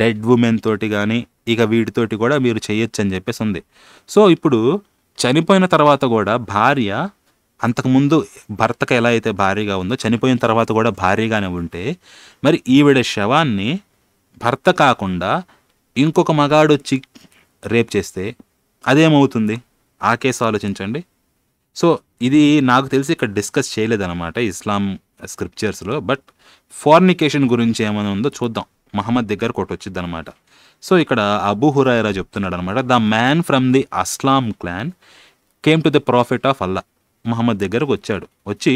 డెడ్ ఉమెన్ తోటి కానీ, ఇక వీటితోటి కూడా మీరు చేయొచ్చు అని చెప్పేసి ఉంది. సో ఇప్పుడు చనిపోయిన తర్వాత కూడా భార్య అంతకుముందు భర్తకు ఎలా అయితే భార్యగా ఉందో చనిపోయిన తర్వాత కూడా భార్యగానే ఉంటే, మరి ఈవిడ శవాన్ని భర్త కాకుండా ఇంకొక మగాడు వచ్చి రేప్ చేస్తే అదేమవుతుంది? ఆ కేసు ఆలోచించండి. సో ఇది నాకు తెలిసి ఇక్కడ డిస్కస్ చేయలేదన్నమాట ఇస్లాం స్క్రిప్చర్స్లో. బట్ ఫార్నికేషన్ గురించి ఏమైనా ఉందో చూద్దాం. మహమ్మద్ దగ్గర ఒకటి వచ్చింది అనమాట. సో ఇక్కడ అబూ హురైరా చెప్తున్నాడు అనమాట, the man from the Aslam clan came to the prophet of Allah. Muhammad దగ్గరకు వచ్చి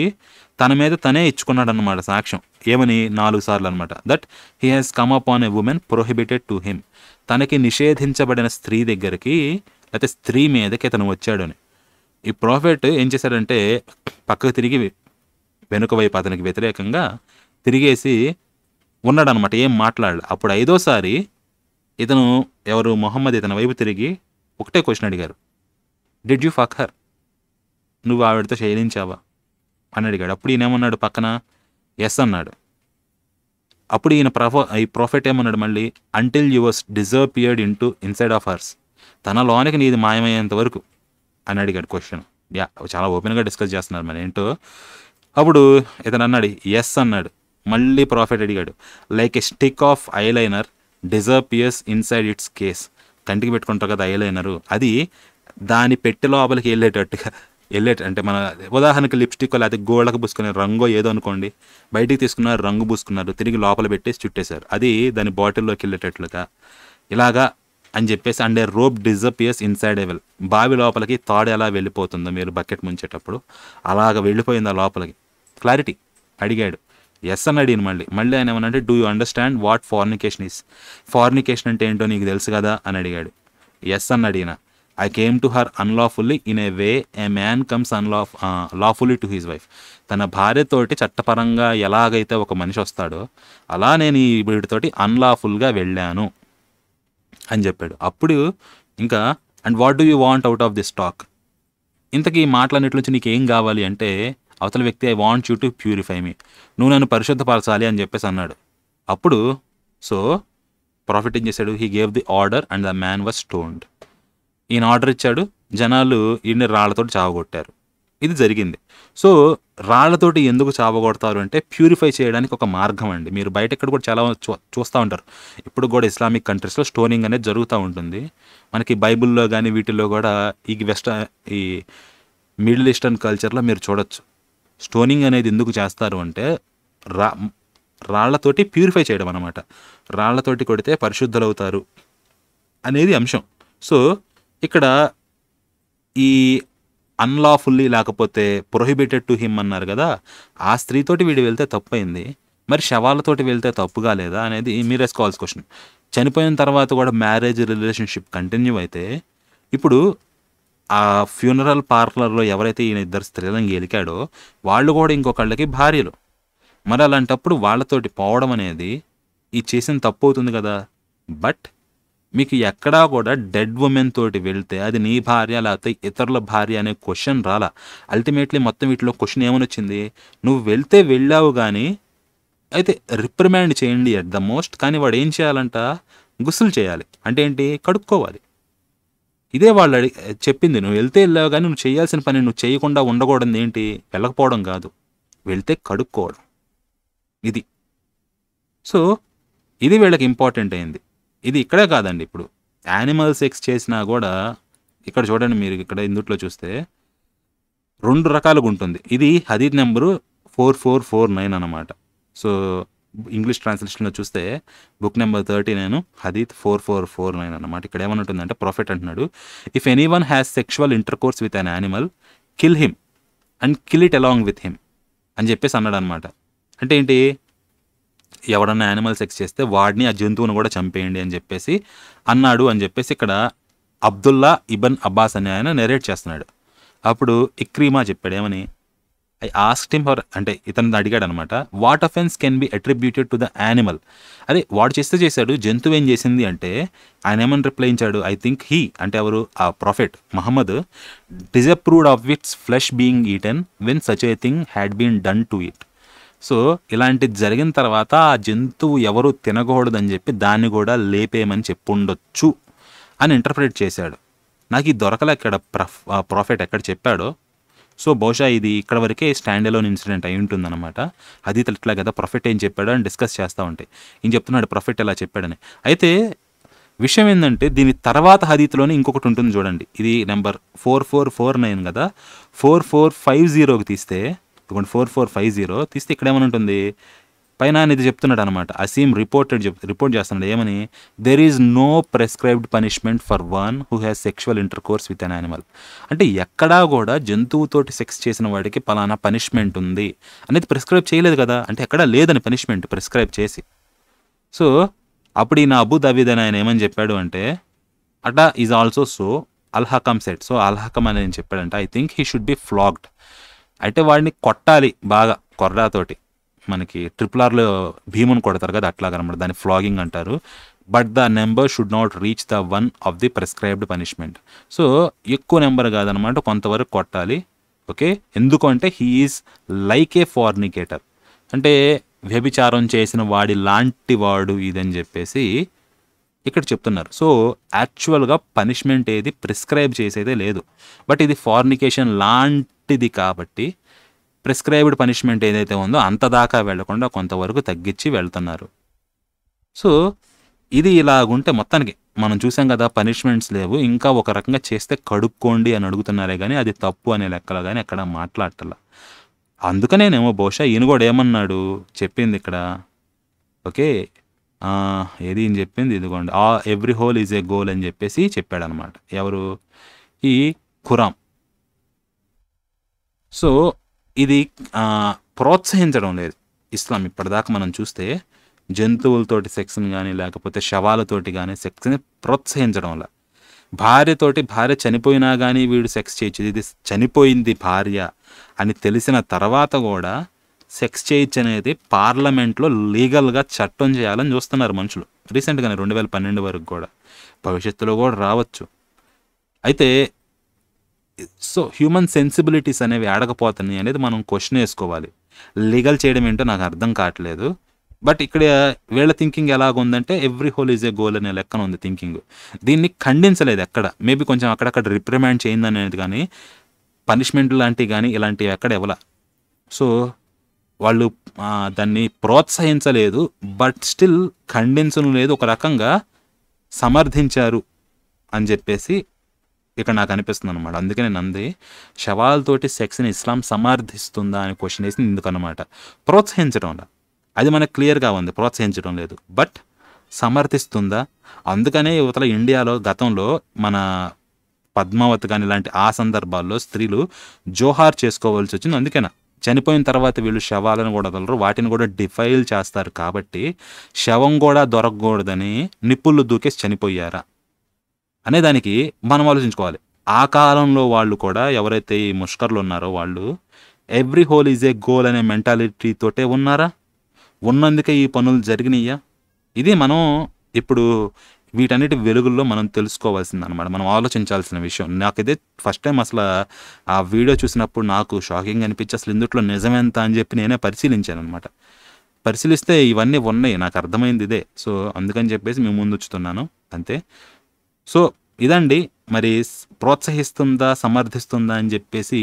తన మీద తనే ఇచ్చుకున్నాడు అనమాట సాక్ష్యం. ఏమని? 4 సార్లు అనమాట. That he has come up on a women prohibited to him. తనకి నిషేధించబడిన స్త్రీ దగ్గరికి, లేకపోతే స్త్రీ మీదకి తను వచ్చాడు అని. ఈ ప్రాఫిట్ ఏం చేశాడంటే పక్కకు తిరిగి వెనుక వైపు అతనికి వ్యతిరేకంగా తిరిగేసి ఉన్నాడనమాట, ఏం మాట్లాడాలి. అప్పుడు 5వ సారి ఇతను ఎవరు మొహమ్మద్ ఇతని వైపు తిరిగి ఒకటే క్వశ్చన్ అడిగారు, డిడ్ యూ ఫక్ హర్, నువ్వు ఆవిడతో శయనించావా అని అడిగాడు. అప్పుడు ఈయనేమన్నాడు పక్కన, ఎస్ అన్నాడు. అప్పుడు ఈ ప్రాఫెట్ ఏమన్నాడు మళ్ళీ, until yours disappeared inside of hers, తన లోనికి నీది మాయమయ్యేంత వరకు అని అడిగాడు క్వశ్చన్. చాలా ఓపెన్గా డిస్కస్ చేస్తున్నారు మరి ఏంటో. అప్పుడు ఇతను అన్నాడు ఎస్ అన్నాడు. మళ్ళీ ప్రాఫెట్ అడిగాడు, like a stick of eyeliner disappears inside its case, కంటికి పెట్టుకుంటారు కదా ఐలైనరు, అది దాని పెట్టె లోపలికి అంటే మన ఉదాహరణకి లిప్స్టిక్ లేకపోతే గోళ్ళకు పూసుకునే రంగో ఏదో అనుకోండి, బయటికి తీసుకున్నారు, రంగు పూసుకున్నారు, తిరిగి లోపల పెట్టేసి చుట్టేశారు, అది దాని బాటిల్లోకి వెళ్ళేటట్లుగా ఇలాగా అని చెప్పేసి. And a rope disappears inside a well, బావి లోపలికి తాడు ఎలా వెళ్ళిపోతుందో మీరు బకెట్ ముంచేటప్పుడు అలాగ వెళ్ళిపోయింది ఆ లోపలికి. క్లారిటీ అడిగాడు. ఎస్ అని అడిగిన మళ్ళీ ఆయన ఏమనంటే, do you understand what fornication is, fornication అంటే ఏంటో నీకు తెలుసు కదా అని అడిగాడు. ఎస్ అని అడిగిన. I came to her unlawfully in a way A man comes lawfully to his wife, తన భార్యతోటి చట్టపరంగా ఎలాగైతే ఒక మనిషి వస్తాడో అలా నేను ఈ వీడితోటి అన్లాఫుల్గా వెళ్ళాను అని చెప్పాడు. అప్పుడు ఇంకా, and what do you want out of this talk, ఇంతకీ ఈ మాటలన్నిటి నుంచి నీకు ఏం కావాలి అంటే, అవతల వ్యక్తి I want you to purify me, నువ్వు నన్ను పరిశుద్ధపరచాలి అని చెప్పేసి అన్నాడు. అప్పుడు సో ప్రాఫిట్ ఏం చేశాడు, he gave the order and the man was stoned. ఈయన ఆర్డర్ ఇచ్చాడు, జనాలు ఈయన రాళ్లతోటి చావగొట్టారు. ఇది జరిగింది. సో రాళ్లతోటి ఎందుకు చావగొడతారు అంటే ప్యూరిఫై చేయడానికి ఒక మార్గం అండి. మీరు బయట ఎక్కడ కూడా చాలా చూస్తూ ఉంటారు, ఇప్పుడు కూడా ఇస్లామిక్ కంట్రీస్లో స్టోనింగ్ అనేది జరుగుతూ ఉంటుంది. మనకి బైబిల్లో కానీ వీటిల్లో కూడా ఈ మిడిల్ ఈస్టర్న్ కల్చర్లో మీరు చూడొచ్చు. స్టోనింగ్ అనేది ఎందుకు చేస్తారు అంటే రాళ్లతోటి ప్యూరిఫై చేయడం అనమాట. రాళ్లతోటి కొడితే పరిశుద్ధులవుతారు అనేది అంశం. సో ఇక్కడ ఈ అన్లాఫుల్లీ లేకపోతే ప్రొహిబిటెడ్ టు హిమ్ అన్నారు కదా, ఆ స్త్రీతోటి వీడు వెళ్తే తప్పైంది, మరి శవాలతోటి వెళ్తే తప్పుగా లేదా అనేది మీరు వేసుకోవాల్సిన క్వశ్చన్. చనిపోయిన తర్వాత కూడా మ్యారేజ్ రిలేషన్షిప్ కంటిన్యూ అయితే, ఇప్పుడు ఆ ఫ్యూనరల్ పార్లర్లో ఎవరైతే ఈయన 2 స్త్రీలను గెలికాడో వాళ్ళు కూడా ఇంకొకళ్ళకి భార్యలు, మరి అలాంటప్పుడు వాళ్ళతోటి పోవడం అనేది ఈ చేసిన తప్పు అవుతుంది కదా. బట్ మీకు ఎక్కడా కూడా డెడ్ ఉమెన్ తోటి వెళ్తే అది నీ భార్య లేకపోతే ఇతరుల భార్య అనే క్వశ్చన్ రాలా. అల్టిమేట్లీ మొత్తం వీటిలో క్వశ్చన్ ఏమని వచ్చింది, నువ్వు వెళ్తే వెళ్ళావు కానీ అయితే రిప్రిమాండ్ చేయండి అట్ ద మోస్ట్, కానీ వాడు ఏం చేయాలంట, గుస్సులు చేయాలి. అంటే ఏంటి, కడుక్కోవాలి. ఇదే వాళ్ళు చెప్పింది. నువ్వు వెళ్తే వెళ్ళావు కానీ నువ్వు చేయాల్సిన పని నువ్వు చేయకుండా ఉండకూడదు. ఏంటి, వెళ్ళకపోవడం కాదు, వెళ్తే కడుక్కోవడం. ఇది సో ఇది వీళ్ళకి ఇంపార్టెంట్ అయింది. ఇది ఇక్కడే కాదండి, ఇప్పుడు యానిమల్ సెక్స్ చేసినా కూడా ఇక్కడ చూడండి, మీరు ఇక్కడ ఇందుట్లో చూస్తే 2 రకాలుగా ఉంటుంది. ఇది హదీత్ నెంబరు 4449 అన్నమాట. సో ఇంగ్లీష్ ట్రాన్స్లేషన్లో చూస్తే బుక్ నెంబర్ 39 హదీత్ 4449 అన్నమాట. ఇక్కడ ఏమనుంటుందంటే, ప్రాఫెట్ అంటున్నాడు, if any one has sexual intercourse with an animal kill him and kill it along with him అని చెప్పేసి అన్నాడు అనమాట. అంటే ఏంటి, ఎవడన్నా యానిమల్ సెక్స్ చేస్తే వాడిని ఆ జంతువును కూడా చంపేయండి అని చెప్పేసి అన్నాడు అని చెప్పేసి ఇక్కడ అబ్దుల్లా ఇబన్ అబ్బాస్ అనే ఆయన నెరేట్ చేస్తున్నాడు. అప్పుడు ఇక్రీమా చెప్పాడు ఏమని, ఐ ఆస్క్డ్ హిమ్ ఫర్, అంటే ఇతను అడిగాడు అనమాట, what offence can be attributed to the animal. అదే వాడు చేశాడు, జంతువు ఏం చేసింది అంటే ఆయన ఏమని రిప్లై ఇచ్చాడు, ఐ థింక్ హీ అంటే ఎవరు, ఆ prophet Muhammad, disapproved of its flesh being eaten when such a thing had been done to it. So ఇలాంటిది జరిగిన తర్వాత ఆ జంతువు ఎవరు తినకూడదని చెప్పి దాన్ని కూడా లేపేయమని చెప్పుండొచ్చు అని ఇంటర్ప్రిట్ చేశాడు. నాకు ఇది దొరకలే ఇక్కడ ప్రాఫెట్ ఎక్కడ చెప్పాడో. సో బహుశా ఇది ఇక్కడ వరకే స్టాండ్ అలోన్ ఇన్సిడెంట్ అయి ఉంటుందన్నమాట. అది ఇట్లా కదా ప్రాఫెట్ ఏం చెప్పాడో అని డిస్కస్ చేస్తూ ఉంటాయి. ఈయన చెప్తున్నాడు ప్రాఫెట్ ఎలా చెప్పాడని. అయితే విషయం ఏంటంటే, దీని తర్వాత హదీత్లోనే ఇంకొకటి ఉంటుంది చూడండి. ఇది నెంబర్ 4449 కదా, 4450కి తీస్తే, 4450 తీస్తే ఇక్కడ ఏమని ఉంటుంది, పైన ఇది చెప్తున్నాడు అనమాట. అసీమ్ రిపోర్ట్ చేస్తున్నాడు ఏమని, there is no prescribed punishment for one who has sexual intercourse with an animal. అంటే ఎక్కడా కూడా జంతువుతోటి సెక్స్ చేసిన వాడికి పలానా పనిష్మెంట్ ఉంది అనేది ప్రిస్క్రైబ్ చేయలేదు కదా, అంటే ఎక్కడా లేదని పనిష్మెంట్ ప్రిస్క్రైబ్ చేసి. సో అప్పుడు ఈయన అబూ దావీద్ అని ఆయన ఏమని చెప్పాడు అంటే, Ata is also so Al Hakam said. So Al Hakam అని చెప్పాడంటే, I think he should be flogged. అయితే వాడిని కొట్టాలి బాగా కొర్రాతోటి. మనకి ట్రిపుల్ ఆర్లో భీముని కొడతారు కదా, అట్లాగనమాట. దాన్ని ఫ్లాగింగ్ అంటారు. But the number should not reach the one of the prescribed punishment. So ఎక్కువ నెంబర్ కాదనమాట, కొంతవరకు కొట్టాలి. ఓకే, ఎందుకంటే హీ ఈజ్ లైక్ ఏ ఫార్నికేటర్, అంటే వ్యభిచారం చేసిన వాడి లాంటి వాడు ఇదని చెప్పేసి ఇక్కడ చెప్తున్నారు. సో యాక్చువల్గా పనిష్మెంట్ ఏది ప్రిస్క్రైబ్ చేసేదే లేదు, బట్ ఇది ఫార్నికేషన్ లాంటిది కాబట్టి ప్రిస్క్రైబ్డ్ పనిష్మెంట్ ఏదైతే ఉందో అంత దాకా వెళ్లకుండా కొంతవరకు తగ్గించి వెళ్తున్నారు. సో ఇది ఇలాగుంటే మొత్తానికి మనం చూసాం కదా, పనిష్మెంట్స్ లేవు, ఇంకా ఒక రకంగా చేస్తే కడుక్కోండి అని అడుగుతున్నారే కానీ అది తప్పు అనే లెక్కలు కానీ ఎక్కడ మాట్లాడటలా. అందుకనేనేమో బహుశా ఈయన కూడా ఏమన్నాడు చెప్పింది ఇక్కడ. ఓకే, ఏది అని చెప్పింది, ఇదిగోండి, every hole is a goal అని చెప్పేసి చెప్పాడనమాట. ఎవరు? ఈ ఖురాం. సో ఇది ప్రోత్సహించడం లేదు ఇస్లాం. ఇప్పటిదాకా మనం చూస్తే జంతువులతోటి సెక్స్ని కానీ లేకపోతే శవాలతోటి కానీ సెక్స్ని ప్రోత్సహించడంలా. భార్య చనిపోయినా కానీ వీడు సెక్స్ చేయొచ్చు, ఇది చనిపోయింది భార్య అని తెలిసిన తర్వాత కూడా సెక్స్ చేయొచ్చు అనేది పార్లమెంట్లో లీగల్గా చట్టం చేయాలని చూస్తున్నారు మనుషులు. రీసెంట్గానే 2012 వరకు కూడా, భవిష్యత్తులో కూడా రావచ్చు. అయితే సో హ్యూమన్ సెన్సిబిలిటీస్ అనేవి ఆడకపోతున్నాయి అనేది మనం క్వశ్చన్ వేసుకోవాలి. లీగల్ చేయడం ఏంటో నాకు అర్థం కావట్లేదు. బట్ ఇక్కడ వీళ్ళ థింకింగ్ ఎలాగుందంటే every hole is a goal అనే లెక్కన ఉంది థింకింగ్. దీన్ని ఖండించలేదు ఎక్కడ, మేబీ కొంచెం అక్కడక్కడ రిప్రిమాండ్ చేయింది అనేది కానీ పనిష్మెంట్ లాంటివి కానీ ఇలాంటివి ఎక్కడ ఇవ్వాల. సో వాళ్ళు దాన్ని ప్రోత్సహించలేదు, బట్ స్టిల్ ఖండించడం లేదు, ఒక రకంగా సమర్థించారు అని చెప్పేసి ఇక్కడ నాకు అనిపిస్తుంది అనమాట. అందుకే నేను అంది శవాలతోటి సెక్స్ని ఇస్లాం సమర్థిస్తుందా అని క్వశ్చన్ వేసి ఎందుకన్నమాట. ప్రోత్సహించడం అది మనకు క్లియర్గా ఉంది, ప్రోత్సహించడం లేదు, బట్ సమర్థిస్తుందా. అందుకనే యువతల ఇండియాలో గతంలో మన పద్మావతి కానీ ఇలాంటి ఆ సందర్భాల్లో స్త్రీలు జోహార్ చేసుకోవాల్సి వచ్చింది. అందుకేనా చనిపోయిన తర్వాత వీళ్ళు శవాలను కూడా వదలరు, వాటిని కూడా డిఫైల్ చేస్తారు. కాబట్టి శవం కూడా దొరకకూడదని నిప్పుళ్ళు దూకేసి చనిపోయారా అనే దానికి మనం ఆలోచించుకోవాలి. ఆ కాలంలో వాళ్ళు కూడా ఎవరైతే ఈ ముష్కర్లు ఉన్నారో వాళ్ళు every hole is a goal అనే మెంటాలిటీతోటే ఉన్నారా? ఉన్నందుకే ఈ పనులు జరిగినాయా? ఇది మనం ఇప్పుడు వీటన్నిటి వెలుగుల్లో మనం తెలుసుకోవాల్సింది అనమాట, మనం ఆలోచించాల్సిన విషయం. నాకు ఇదే ఫస్ట్ టైం అసలు ఆ వీడియో చూసినప్పుడు నాకు షాకింగ్ అనిపించి అసలు ఇందుట్లో నిజమెంత అని చెప్పి నేనే పరిశీలించాను అనమాట. పరిశీలిస్తే ఇవన్నీ ఉన్నాయి, నాకు అర్థమైంది ఇదే. సో అందుకని చెప్పేసి మేము ముందు ఉంచుతున్నాను అంతే. సో ఇదండి, మరి ప్రోత్సహిస్తుందా సమర్థిస్తుందా అని చెప్పేసి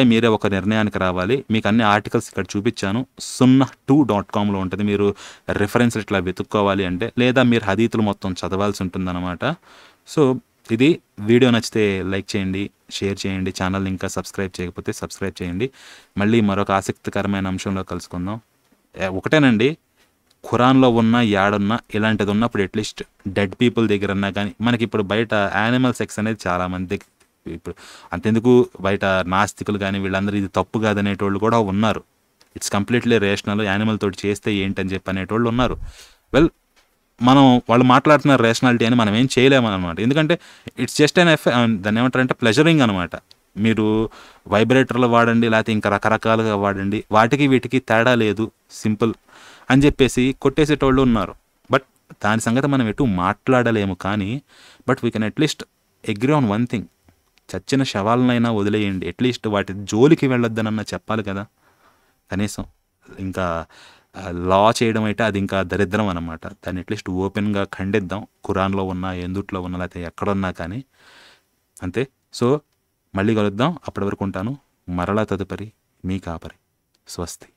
మీరే ఒక నిర్ణయానికి రావాలి. మీకు అన్ని ఆర్టికల్స్ ఇక్కడ చూపించాను, sunnah2.comలో ఉంటుంది. మీరు రిఫరెన్స్ ఇట్లా వెతుక్కోవాలి అంటే, లేదా మీరు హదీతులు మొత్తం చదవాల్సి ఉంటుందన్నమాట. సో ఇది వీడియో నచ్చితే లైక్ చేయండి, షేర్ చేయండి, ఛానల్ ఇంకా సబ్స్క్రైబ్ చేయకపోతే సబ్స్క్రైబ్ చేయండి. మళ్ళీ మరొక ఆసక్తికరమైన అంశంలో కలుసుకుందాం. ఒకటేనండి, ఖురాన్లో ఉన్న యాడున్నా ఇలాంటిది ఉన్నప్పుడు అట్లీస్ట్ డెడ్ పీపుల్ దగ్గర ఉన్నా కానీ మనకి ఇప్పుడు బయట యానిమల్ సెక్స్ అనేది చాలామంది ఇప్పుడు అంతెందుకు బయట నాస్తికులు కానీ వీళ్ళందరూ ఇది తప్పు కాదనేటోళ్ళు కూడా ఉన్నారు. ఇట్స్ కంప్లీట్లీ రేషనల్, యానిమల్ తోటి చేస్తే ఏంటని చెప్పి అనేటోళ్ళు ఉన్నారు. వెల్, మనం వాళ్ళు మాట్లాడుతున్న రేషనాలిటీ అని మనం ఏం చేయలేమన్నమాట. ఎందుకంటే ఇట్స్ జస్ట్ అన్ దాన్ని ఏమంటారంటే ప్లెజరింగ్ అనమాట. మీరు వైబ్రేటర్లు వాడండి, లేకపోతే ఇంకా రకరకాలుగా వాడండి, వాటికి వీటికి తేడా లేదు, సింపుల్ అని చెప్పేసి కొట్టేసేటోళ్ళు ఉన్నారు. బట్ దాని సంగతి మనం ఎటు మాట్లాడలేము. కానీ but we can at least agree on one thing, చచ్చిన శవాలనైనా వదిలేయండి, అట్లీస్ట్ వాటి జోలికి వెళ్ళొద్దనన్నా చెప్పాలి కదా కనీసం. ఇంకా లా చేయడం అయితే అది ఇంకా దరిద్రం అనమాట. దాన్ని అట్లీస్ట్ ఓపెన్గా ఖండిద్దాం, ఖురాన్లో ఉన్నా ఎందుట్లో ఉన్నా లేకపోతే ఎక్కడున్నా కానీ అంతే. సో మళ్ళీ కలుద్దాం, అప్పటి వరకు ఉంటాను. మరలా తదుపరి మీ కాపరి. స్వస్తి.